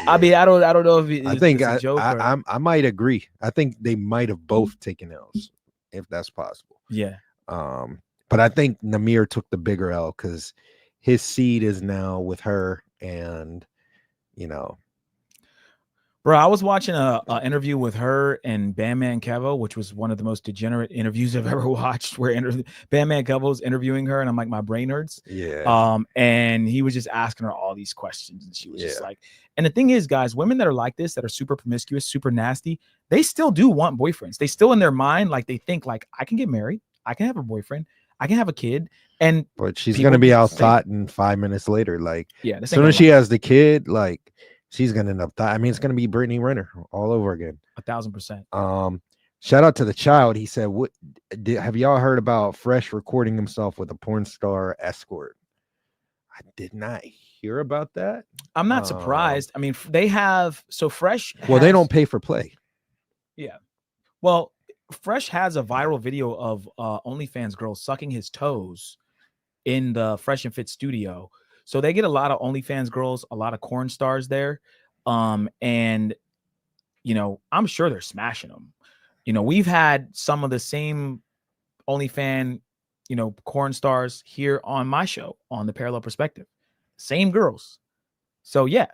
I mean, I don't know if I think it's a joke or... I might agree. I think they might have both taken L's, if that's possible. Yeah. But I think Namir took the bigger L because his seed is now with her, and you know. Bro, I was watching a interview with her and Bandman Kevo, which was one of the most degenerate interviews I've ever watched, where Bandman Kevo's interviewing her, and I'm like, my brain hurts. Yeah. And he was just asking her all these questions, and she was just like, and the thing is, guys, women that are like this, that are super promiscuous, super nasty, they still do want boyfriends. They still in their mind, like, they think like, I can get married, I can have a boyfriend, I can have a kid. And but she's gonna be outside in 5 minutes later. Like, yeah, as soon as she has the kid, like, she's gonna end up I mean, it's gonna be Brittany Renner all over again. 1000%. Shout out to the child. He said, "What have y'all heard about Fresh recording himself with a porn star escort?" I did not hear about that. I'm not surprised. I mean, they have Fresh. Well, they don't pay for play. Yeah. Well, Fresh has a viral video of OnlyFans girls sucking his toes in the Fresh and Fit studio. So they get a lot of OnlyFans girls, a lot of corn stars there. And, you know, I'm sure they're smashing them. You know, we've had some of the same OnlyFans, you know, corn stars here on my show, on the Parallel Perspective. Same girls. So, yeah,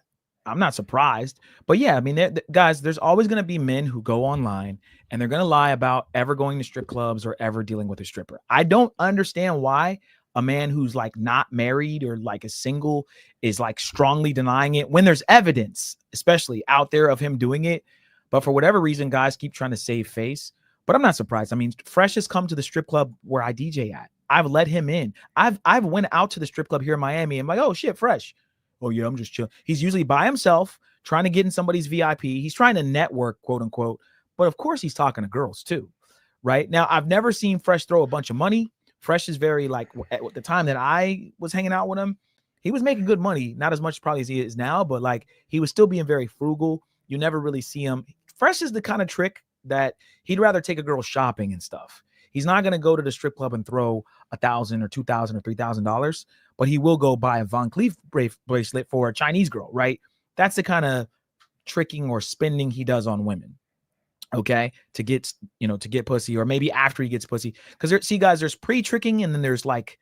I'm not surprised. But, yeah, I mean, guys, there's always going to be men who go online and they're going to lie about ever going to strip clubs or ever dealing with a stripper. I don't understand why a man who's like not married or like a single is like strongly denying it when there's evidence, especially out there, of him doing it. But for whatever reason, guys keep trying to save face. But I'm not surprised. I mean, Fresh has come to the strip club where I DJ at. I've let him in. I've went out to the strip club here in Miami. I'm like, oh shit, Fresh. Oh yeah, I'm just chilling. He's usually by himself, trying to get in somebody's VIP. He's trying to network, quote unquote. But of course, he's talking to girls too, right? Now, I've never seen Fresh throw a bunch of money. Fresh is very, like, at the time that I was hanging out with him, he was making good money, not as much probably as he is now, but like he was still being very frugal. You never really see him. Fresh is the kind of trick that he'd rather take a girl shopping and stuff. He's not going to go to the strip club and throw $1,000 or $2,000 or $3,000, but he will go buy a Von Cleef bracelet for a Chinese girl, right? That's the kind of tricking or spending he does on women. Okay, to get, you know, to get pussy, or maybe after he gets pussy. Because see, guys, there's pre-tricking, and then there's like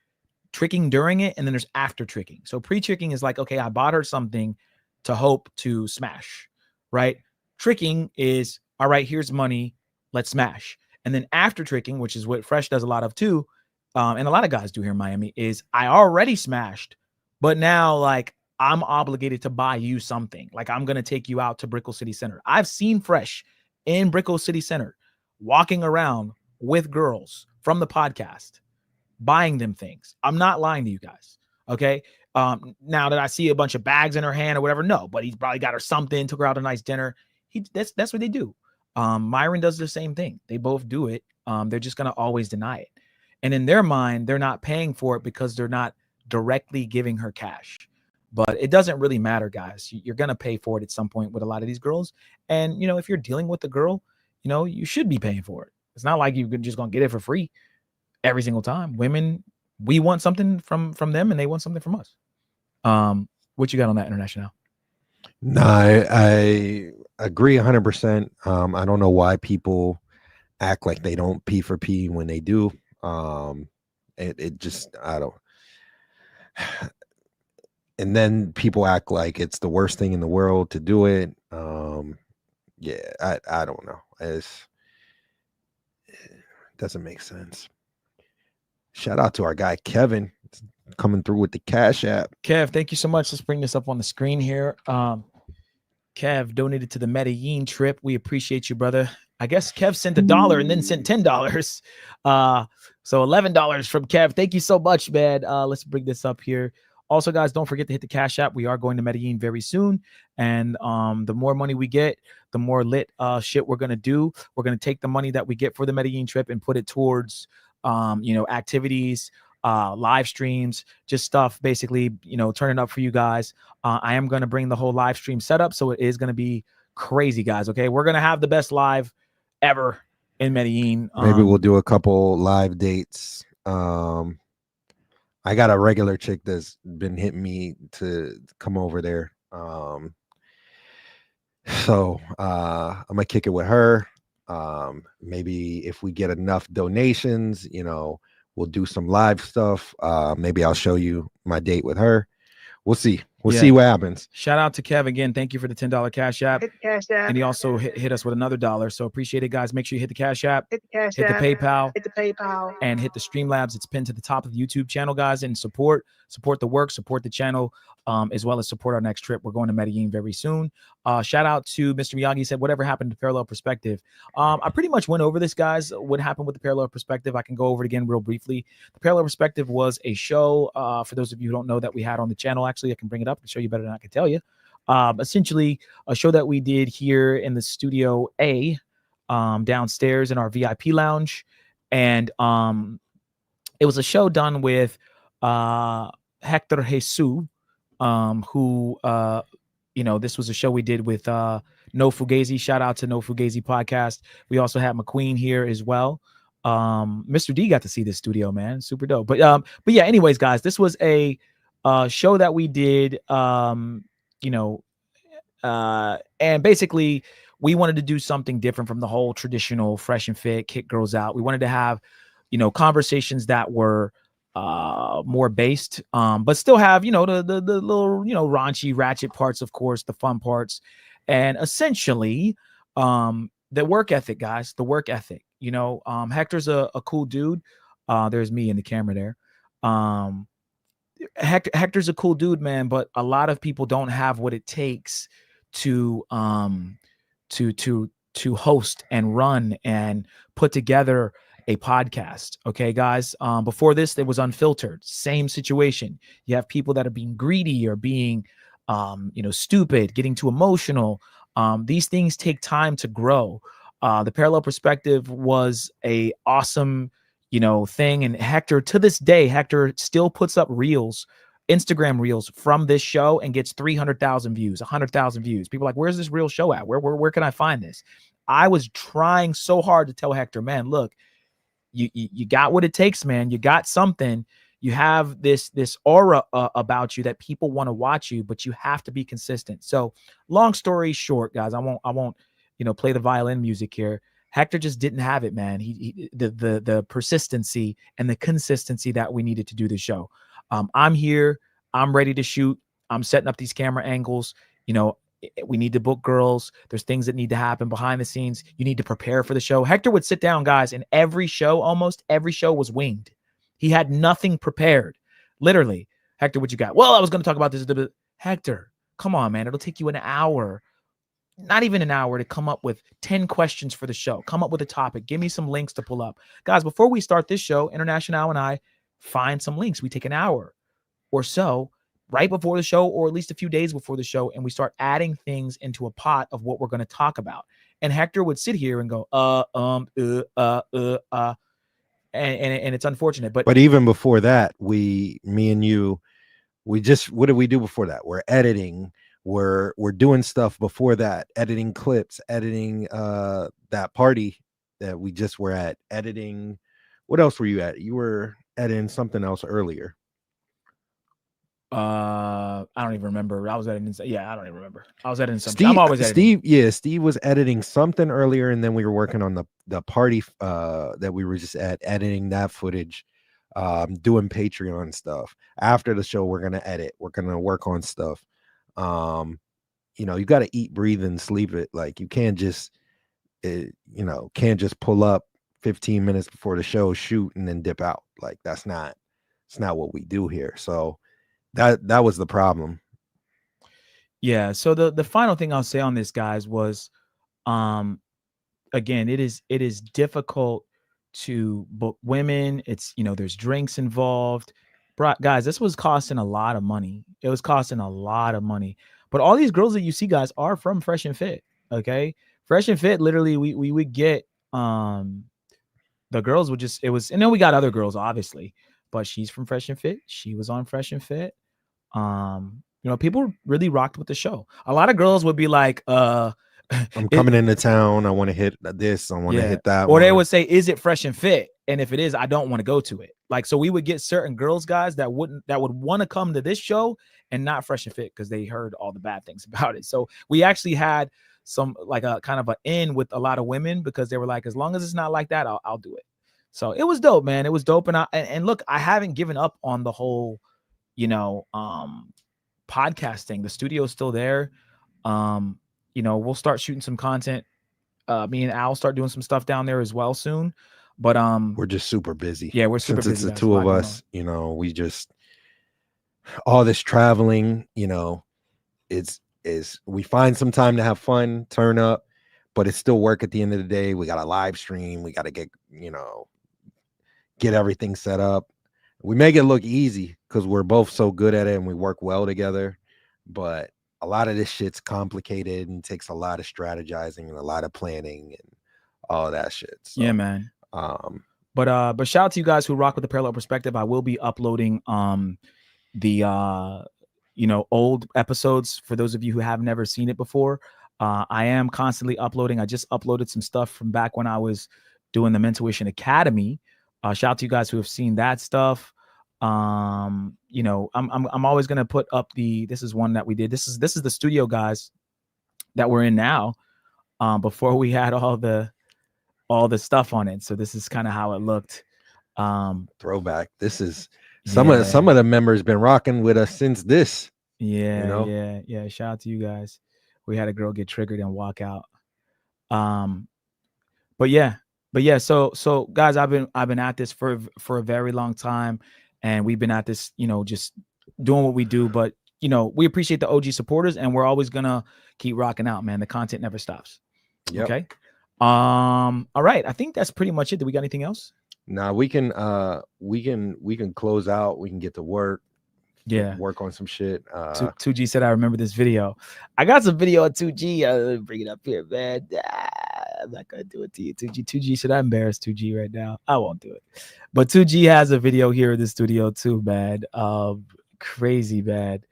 tricking during it, and then there's after tricking. So pre-tricking is like, okay, I bought her something to hope to smash, right? Tricking is, all right, here's money, let's smash. And then after tricking, which is what Fresh does a lot of too, and a lot of guys do here in Miami, is I already smashed, but now like I'm obligated to buy you something. Like I'm gonna take you out to Brickell City Center. I've seen Fresh in Brickell City Center, walking around with girls from the podcast, buying them things. I'm not lying to you guys. Okay. Now that I see a bunch of bags in her hand or whatever, no, but he's probably got her something, took her out a nice dinner. That's what they do. Myron does the same thing. They both do it. They're just going to always deny it. And in their mind, they're not paying for it because they're not directly giving her cash. But it doesn't really matter, guys. You're going to pay for it at some point with a lot of these girls. And, you know, if you're dealing with the girl, you know, you should be paying for it. It's not like you're just going to get it for free every single time. Women, we want something from them, and they want something from us. What you got on that, International? No, I agree 100%. I don't know why people act like they don't P for P when they do. It just, I don't. And then people act like it's the worst thing in the world to do it. Yeah, I don't know. It doesn't make sense. Shout out to our guy Kevin coming through with the Cash App. Kev, thank you so much. Let's bring this up on the screen here. Kev donated to the Medellin trip. We appreciate you, brother. I guess Kev sent $1 and then sent $10. So $11 from Kev. Thank you so much, man. Let's bring this up here. Also, guys, don't forget to hit the Cash App. We are going to Medellin very soon. And the more money we get, the more lit shit we're going to do. We're going to take the money that we get for the Medellin trip and put it towards, activities, live streams, just stuff, basically, turning up for you guys. I am going to bring the whole live stream setup. So it is going to be crazy, guys. Okay. We're going to have the best live ever in Medellin. Maybe we'll do a couple live dates. I got a regular chick that's been hitting me to come over there. So I'm gonna kick it with her. Maybe if we get enough donations, we'll do some live stuff. Maybe I'll show you my date with her. We'll see. We'll see what happens. Shout out to Kev again. Thank you for the $10 Cash App. Hit the Cash App. And he also hit us with another $1. So appreciate it, guys. Make sure you hit the Cash App, Hit the Cash hit the App. PayPal, Hit the PayPal. and hit the Streamlabs. It's pinned to the top of the YouTube channel, guys. And support the work, support the channel, as well as support our next trip. We're going to Medellin very soon. Shout out to Mr. Miyagi. Said, whatever happened to Parallel Perspective? I pretty much went over this, guys. What happened with the Parallel Perspective? I can go over it again real briefly. The Parallel Perspective was a show, for those of you who don't know, that we had on the channel. Actually, I can bring it up and show you better than I can tell you. Essentially, a show that we did here in the Studio A, downstairs in our VIP lounge. And it was a show done with Hector Jesus, who this was a show we did with No Fugazi. Shout out to No Fugazi podcast. We also had McQueen here as well. Mr. D got to see this studio, man. Super dope. But yeah, anyways, guys, this was a show that we did, and basically we wanted to do something different from the whole traditional fresh and fit, kick girls out. We wanted to have, conversations that were more based, but still have, the little, raunchy, ratchet parts, of course, the fun parts, and essentially the work ethic, guys, the work ethic. Hector's a cool dude. There's me in the camera there. Hector's a cool dude, man, but a lot of people don't have what it takes to host and run and put together a podcast. Okay, guys. Before this, it was unfiltered. Same situation. You have people that are being greedy or being, stupid, getting too emotional. These things take time to grow. The Parallel Perspective was a awesome, thing. And Hector, to this day, Hector still puts up reels, Instagram reels from this show and gets 300,000 views, 100,000 views. People are like, where's this real show at? Where can I find this? I was trying so hard to tell Hector, man, look, you got what it takes, man. You got something. You have this aura about you that people want to watch you, but you have to be consistent. So long story short, guys, I won't, play the violin music here. Hector just didn't have it, man. The persistency and the consistency that we needed to do the show. I'm here. I'm ready to shoot. I'm setting up these camera angles. We need to book girls. There's things that need to happen behind the scenes. You need to prepare for the show. Hector would sit down, guys, and almost every show was winged. He had nothing prepared. Literally. Hector, what you got? Well, I was going to talk about this. Hector, come on, man. It'll take you an hour. Not even an hour to come up with 10 questions for the show. Come up with a topic. Give me some links to pull up. Guys, before we start this show, International and I find some links. We take an hour or so right before the show, or at least a few days before the show, and we start adding things into a pot of what we're going to talk about. And Hector would sit here and go, and it's unfortunate. But even before that, me and you, what did we do before that? We're editing. We're doing stuff before that, editing clips, editing that party that we just were at, editing. What else were you at? You were editing something else earlier. I don't even remember. I was editing. Yeah, I don't even remember. I was editing something. I'm always editing. Steve was editing something earlier, and then we were working on the party that we were just at, editing that footage, doing Patreon stuff. After the show, we're gonna edit. We're gonna work on stuff. you know, you got to eat, breathe, and sleep it. Like you can't just, can't just pull up 15 minutes before the show, shoot, and then dip out. Like it's not what we do here. So that was the problem. Yeah. So the final thing I'll say on this, guys, was, again, it is difficult to book women. It's, there's drinks involved. Guys, this was costing a lot of money. It was costing a lot of money. But all these girls that you see, guys, are from Fresh and Fit. Okay. Fresh and Fit, literally, we would get the girls would just, and then we got other girls, obviously, but she's from Fresh and Fit. She was on Fresh and Fit. People really rocked with the show. A lot of girls would be like, I'm coming into town. I want to hit this. I want to hit that. Or they would say, is it Fresh and Fit? And if it is, I don't want to go to it. Like, so we would get certain girls, guys, that would want to come to this show and not Fresh and Fit because they heard all the bad things about it. So we actually had some, like, a kind of an in with a lot of women because they were like, as long as it's not like that, I'll do it. So it was dope, man. It was dope. And look, I haven't given up on the whole, podcasting. The studio's still there. We'll start shooting some content. Me and Al start doing some stuff down there as well soon. But we're just super busy. Yeah, we're super busy. Since it's the two of us, we just all this traveling, we find some time to have fun, turn up, but it's still work at the end of the day. We got a live stream, we got to get everything set up. We make it look easy because we're both so good at it and we work well together, but a lot of this shit's complicated and takes a lot of strategizing and a lot of planning and all that shit. So, yeah, man. But shout out to you guys who rock with the Parallel Perspective. I will be uploading the old episodes for those of you who have never seen it before. I am constantly uploading. I just uploaded some stuff from back when I was doing the Mentuition Academy. Shout out to you guys who have seen that stuff. I'm always gonna put up this is one that we did. This is the studio, guys, that we're in now. Before we had all the stuff on it. So this is kind of how it looked. Throwback. This is some of the members been rocking with us since this. Yeah. Shout out to you guys. We had a girl get triggered and walk out. But yeah. So guys, I've been at this for a very long time, and we've been at this, just doing what we do. But we appreciate the OG supporters, and we're always gonna keep rocking out, man. The content never stops. Yep. Okay. All right. I think that's pretty much it. Do we got anything else? Nah, we can close out. We can get to work. Yeah. Work on some shit. 2G said, I remember this video. I got some video of 2G. Bring it up here, man. I'm not going to do it to you. 2G said, I'm embarrassed 2G right now. I won't do it. But 2G has a video here in the studio too, man. Crazy bad.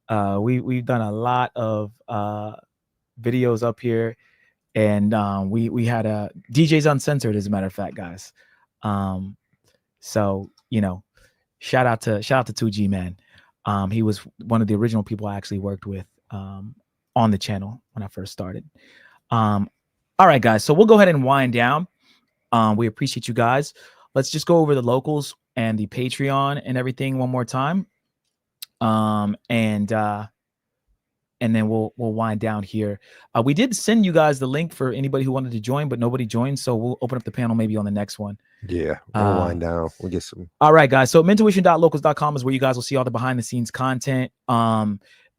We've done a lot of videos up here. And we had a DJs Uncensored, as a matter of fact, guys. So shout out to 2G, man. He was one of the original people I actually worked with on the channel when I first started. All right, guys. So we'll go ahead and wind down. We appreciate you guys. Let's just go over the locals and the Patreon and everything one more time. And then we'll wind down here. We did send you guys the link for anybody who wanted to join, but nobody joined. So we'll open up the panel maybe on the next one. Yeah, we'll wind down. We'll get some. All right, guys. So mentuition.locals.com is where you guys will see all the behind the scenes content.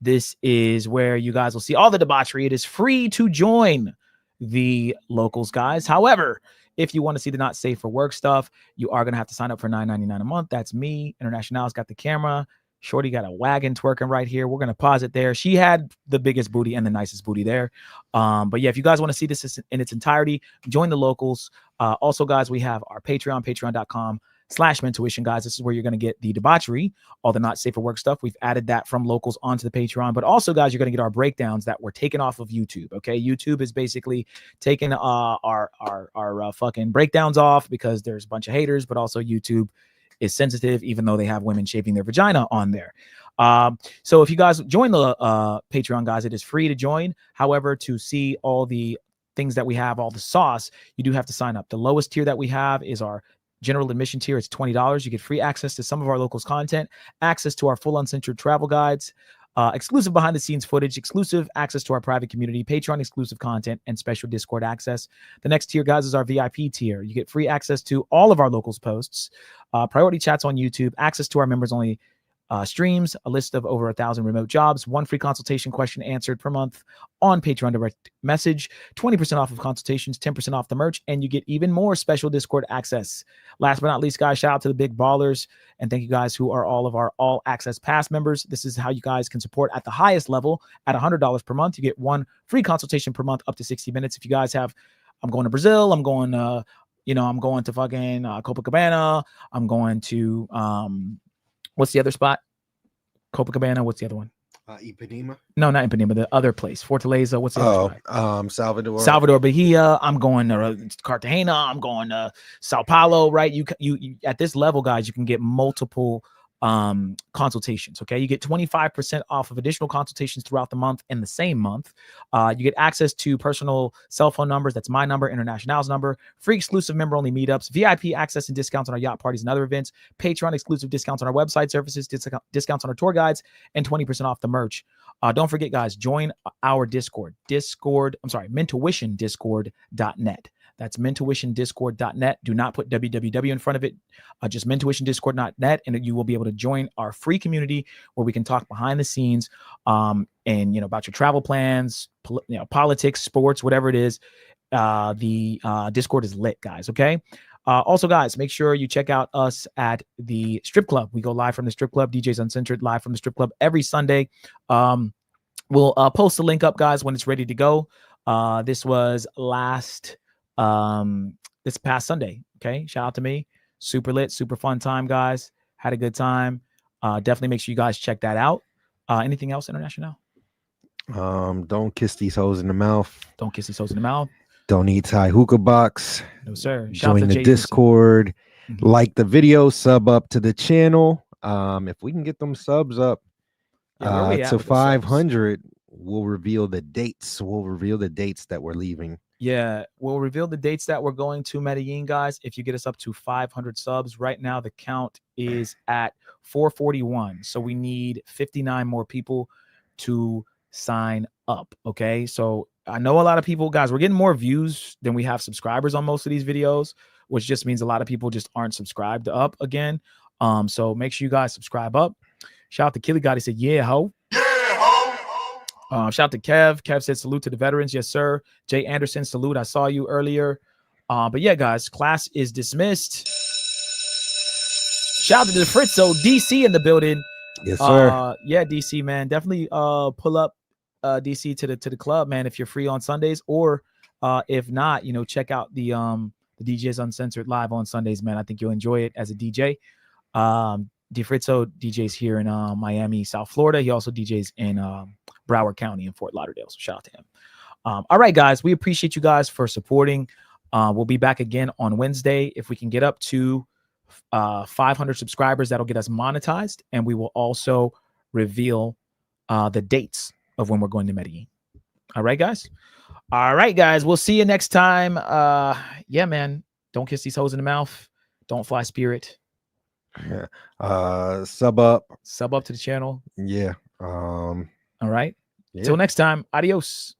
This is where you guys will see all the debauchery. It is free to join the locals, guys. However, if you want to see the not safe for work stuff, you are going to have to sign up for $9.99 a month. That's me. International's got the camera. Shorty got a wagon twerking right here. We're going to pause it there. She had the biggest booty and the nicest booty there. But yeah, if you guys want to see this in its entirety, join the locals. Also, guys, we have our Patreon, patreon.com/Mentuition, guys. This is where you're going to get the debauchery, all the not safe for work stuff. We've added that from locals onto the Patreon. But also, guys, you're going to get our breakdowns that were taken off of YouTube. Okay. YouTube is basically taking our fucking breakdowns off because there's a bunch of haters, but also YouTube is sensitive, even though they have women shaving their vagina on there. So if you guys join the Patreon, guys, it is free to join. However, to see all the things that we have, all the sauce, you do have to sign up. The lowest tier that we have is our general admission tier. It's $20. You get free access to some of our locals content, access to our full uncensored travel guides, exclusive behind the scenes footage, exclusive access to our private community, Patreon exclusive content, and special Discord access. The next tier, guys, is our VIP tier. You get free access to all of our locals posts, priority chats on YouTube, access to our members only streams, a list of over 1,000 remote jobs, 1 free consultation question answered per month on Patreon direct message, 20% off of consultations, 10% off the merch, and you get even more special Discord access. Last but not least, guys, shout out to the big ballers, and thank you guys who are all of our all access pass members. This is how you guys can support at the highest level. At $100 per month, you get 1 free consultation per month up to 60 minutes. If you guys have, I'm going to Brazil, I'm going I'm going to fucking Copacabana, I'm going to what's the other spot? Copacabana. What's the other one? Ipanema. No, not Ipanema. The other place, Fortaleza. What's the other spot? Salvador. Salvador Bahia. I'm going to Cartagena. I'm going to Sao Paulo. Right? You at this level, guys, you can get multiple consultations. Okay, you get 25% off of additional consultations throughout the month in the same month. You get access to personal cell phone numbers. That's my number, International's number. Free exclusive member only meetups, VIP access and discounts on our yacht parties and other events. Patreon exclusive discounts on our website services, discounts on our tour guides, and 20% off the merch. Don't forget, guys, join our Discord. Mentuitiondiscord.net. That's mentuitiondiscord.net. Do not put www in front of it. Just mentuitiondiscord.net, and you will be able to join our free community where we can talk behind the scenes, and about your travel plans, politics, sports, whatever it is. The Discord is lit, guys. Okay. Also, guys, make sure you check out us at the strip club. We go live from the strip club. DJs Uncensored live from the strip club every Sunday. We'll post the link up, guys, when it's ready to go. This was this past Sunday. Okay, shout out to me. Super lit, super fun time, guys. Had a good time. Definitely make sure you guys check that out. Anything else, International? Don't kiss these hoes in the mouth. Don't kiss these hoes in the mouth. Don't eat Thai hookah box. No, sir. Shout Join the Discord. Like the video, sub up to the channel. If we can get them subs up to 500, we'll reveal the dates. We'll reveal the dates that we're leaving. Yeah, we'll reveal the dates that we're going to Medellin, guys. If you get us up to 500 subs, right now the count is at 441. So we need 59 more people to sign up. Okay, so I know a lot of people, guys, we're getting more views than we have subscribers on most of these videos, which just means a lot of people just aren't subscribed up again. So make sure you guys subscribe up. Shout out to Killy God. He said, yeah, ho. Shout out to Kev. Kev said, salute to the veterans. Yes, sir. Jay Anderson, salute. I saw you earlier. But yeah, guys, class is dismissed. Shout out to the Fritzo, DC in the building. Yes, sir. Yeah, DC, man. Definitely pull up DC to the club, man, if you're free on Sundays, or if not, check out the DJs Uncensored live on Sundays, man. I think you'll enjoy it as a DJ. DeFritzo DJs here in Miami, South Florida. He also DJs in Broward County in Fort Lauderdale. So shout out to him. All right, guys, we appreciate you guys for supporting. We'll be back again on Wednesday. If we can get up to 500 subscribers, that'll get us monetized, and we will also reveal the dates of when we're going to Medellin. All right, guys. All right, guys. We'll see you next time. Yeah, man. Don't kiss these hoes in the mouth. Don't fly Spirit. Yeah. Sub up to the channel. Yeah. All right. Yeah. Till next time. Adios.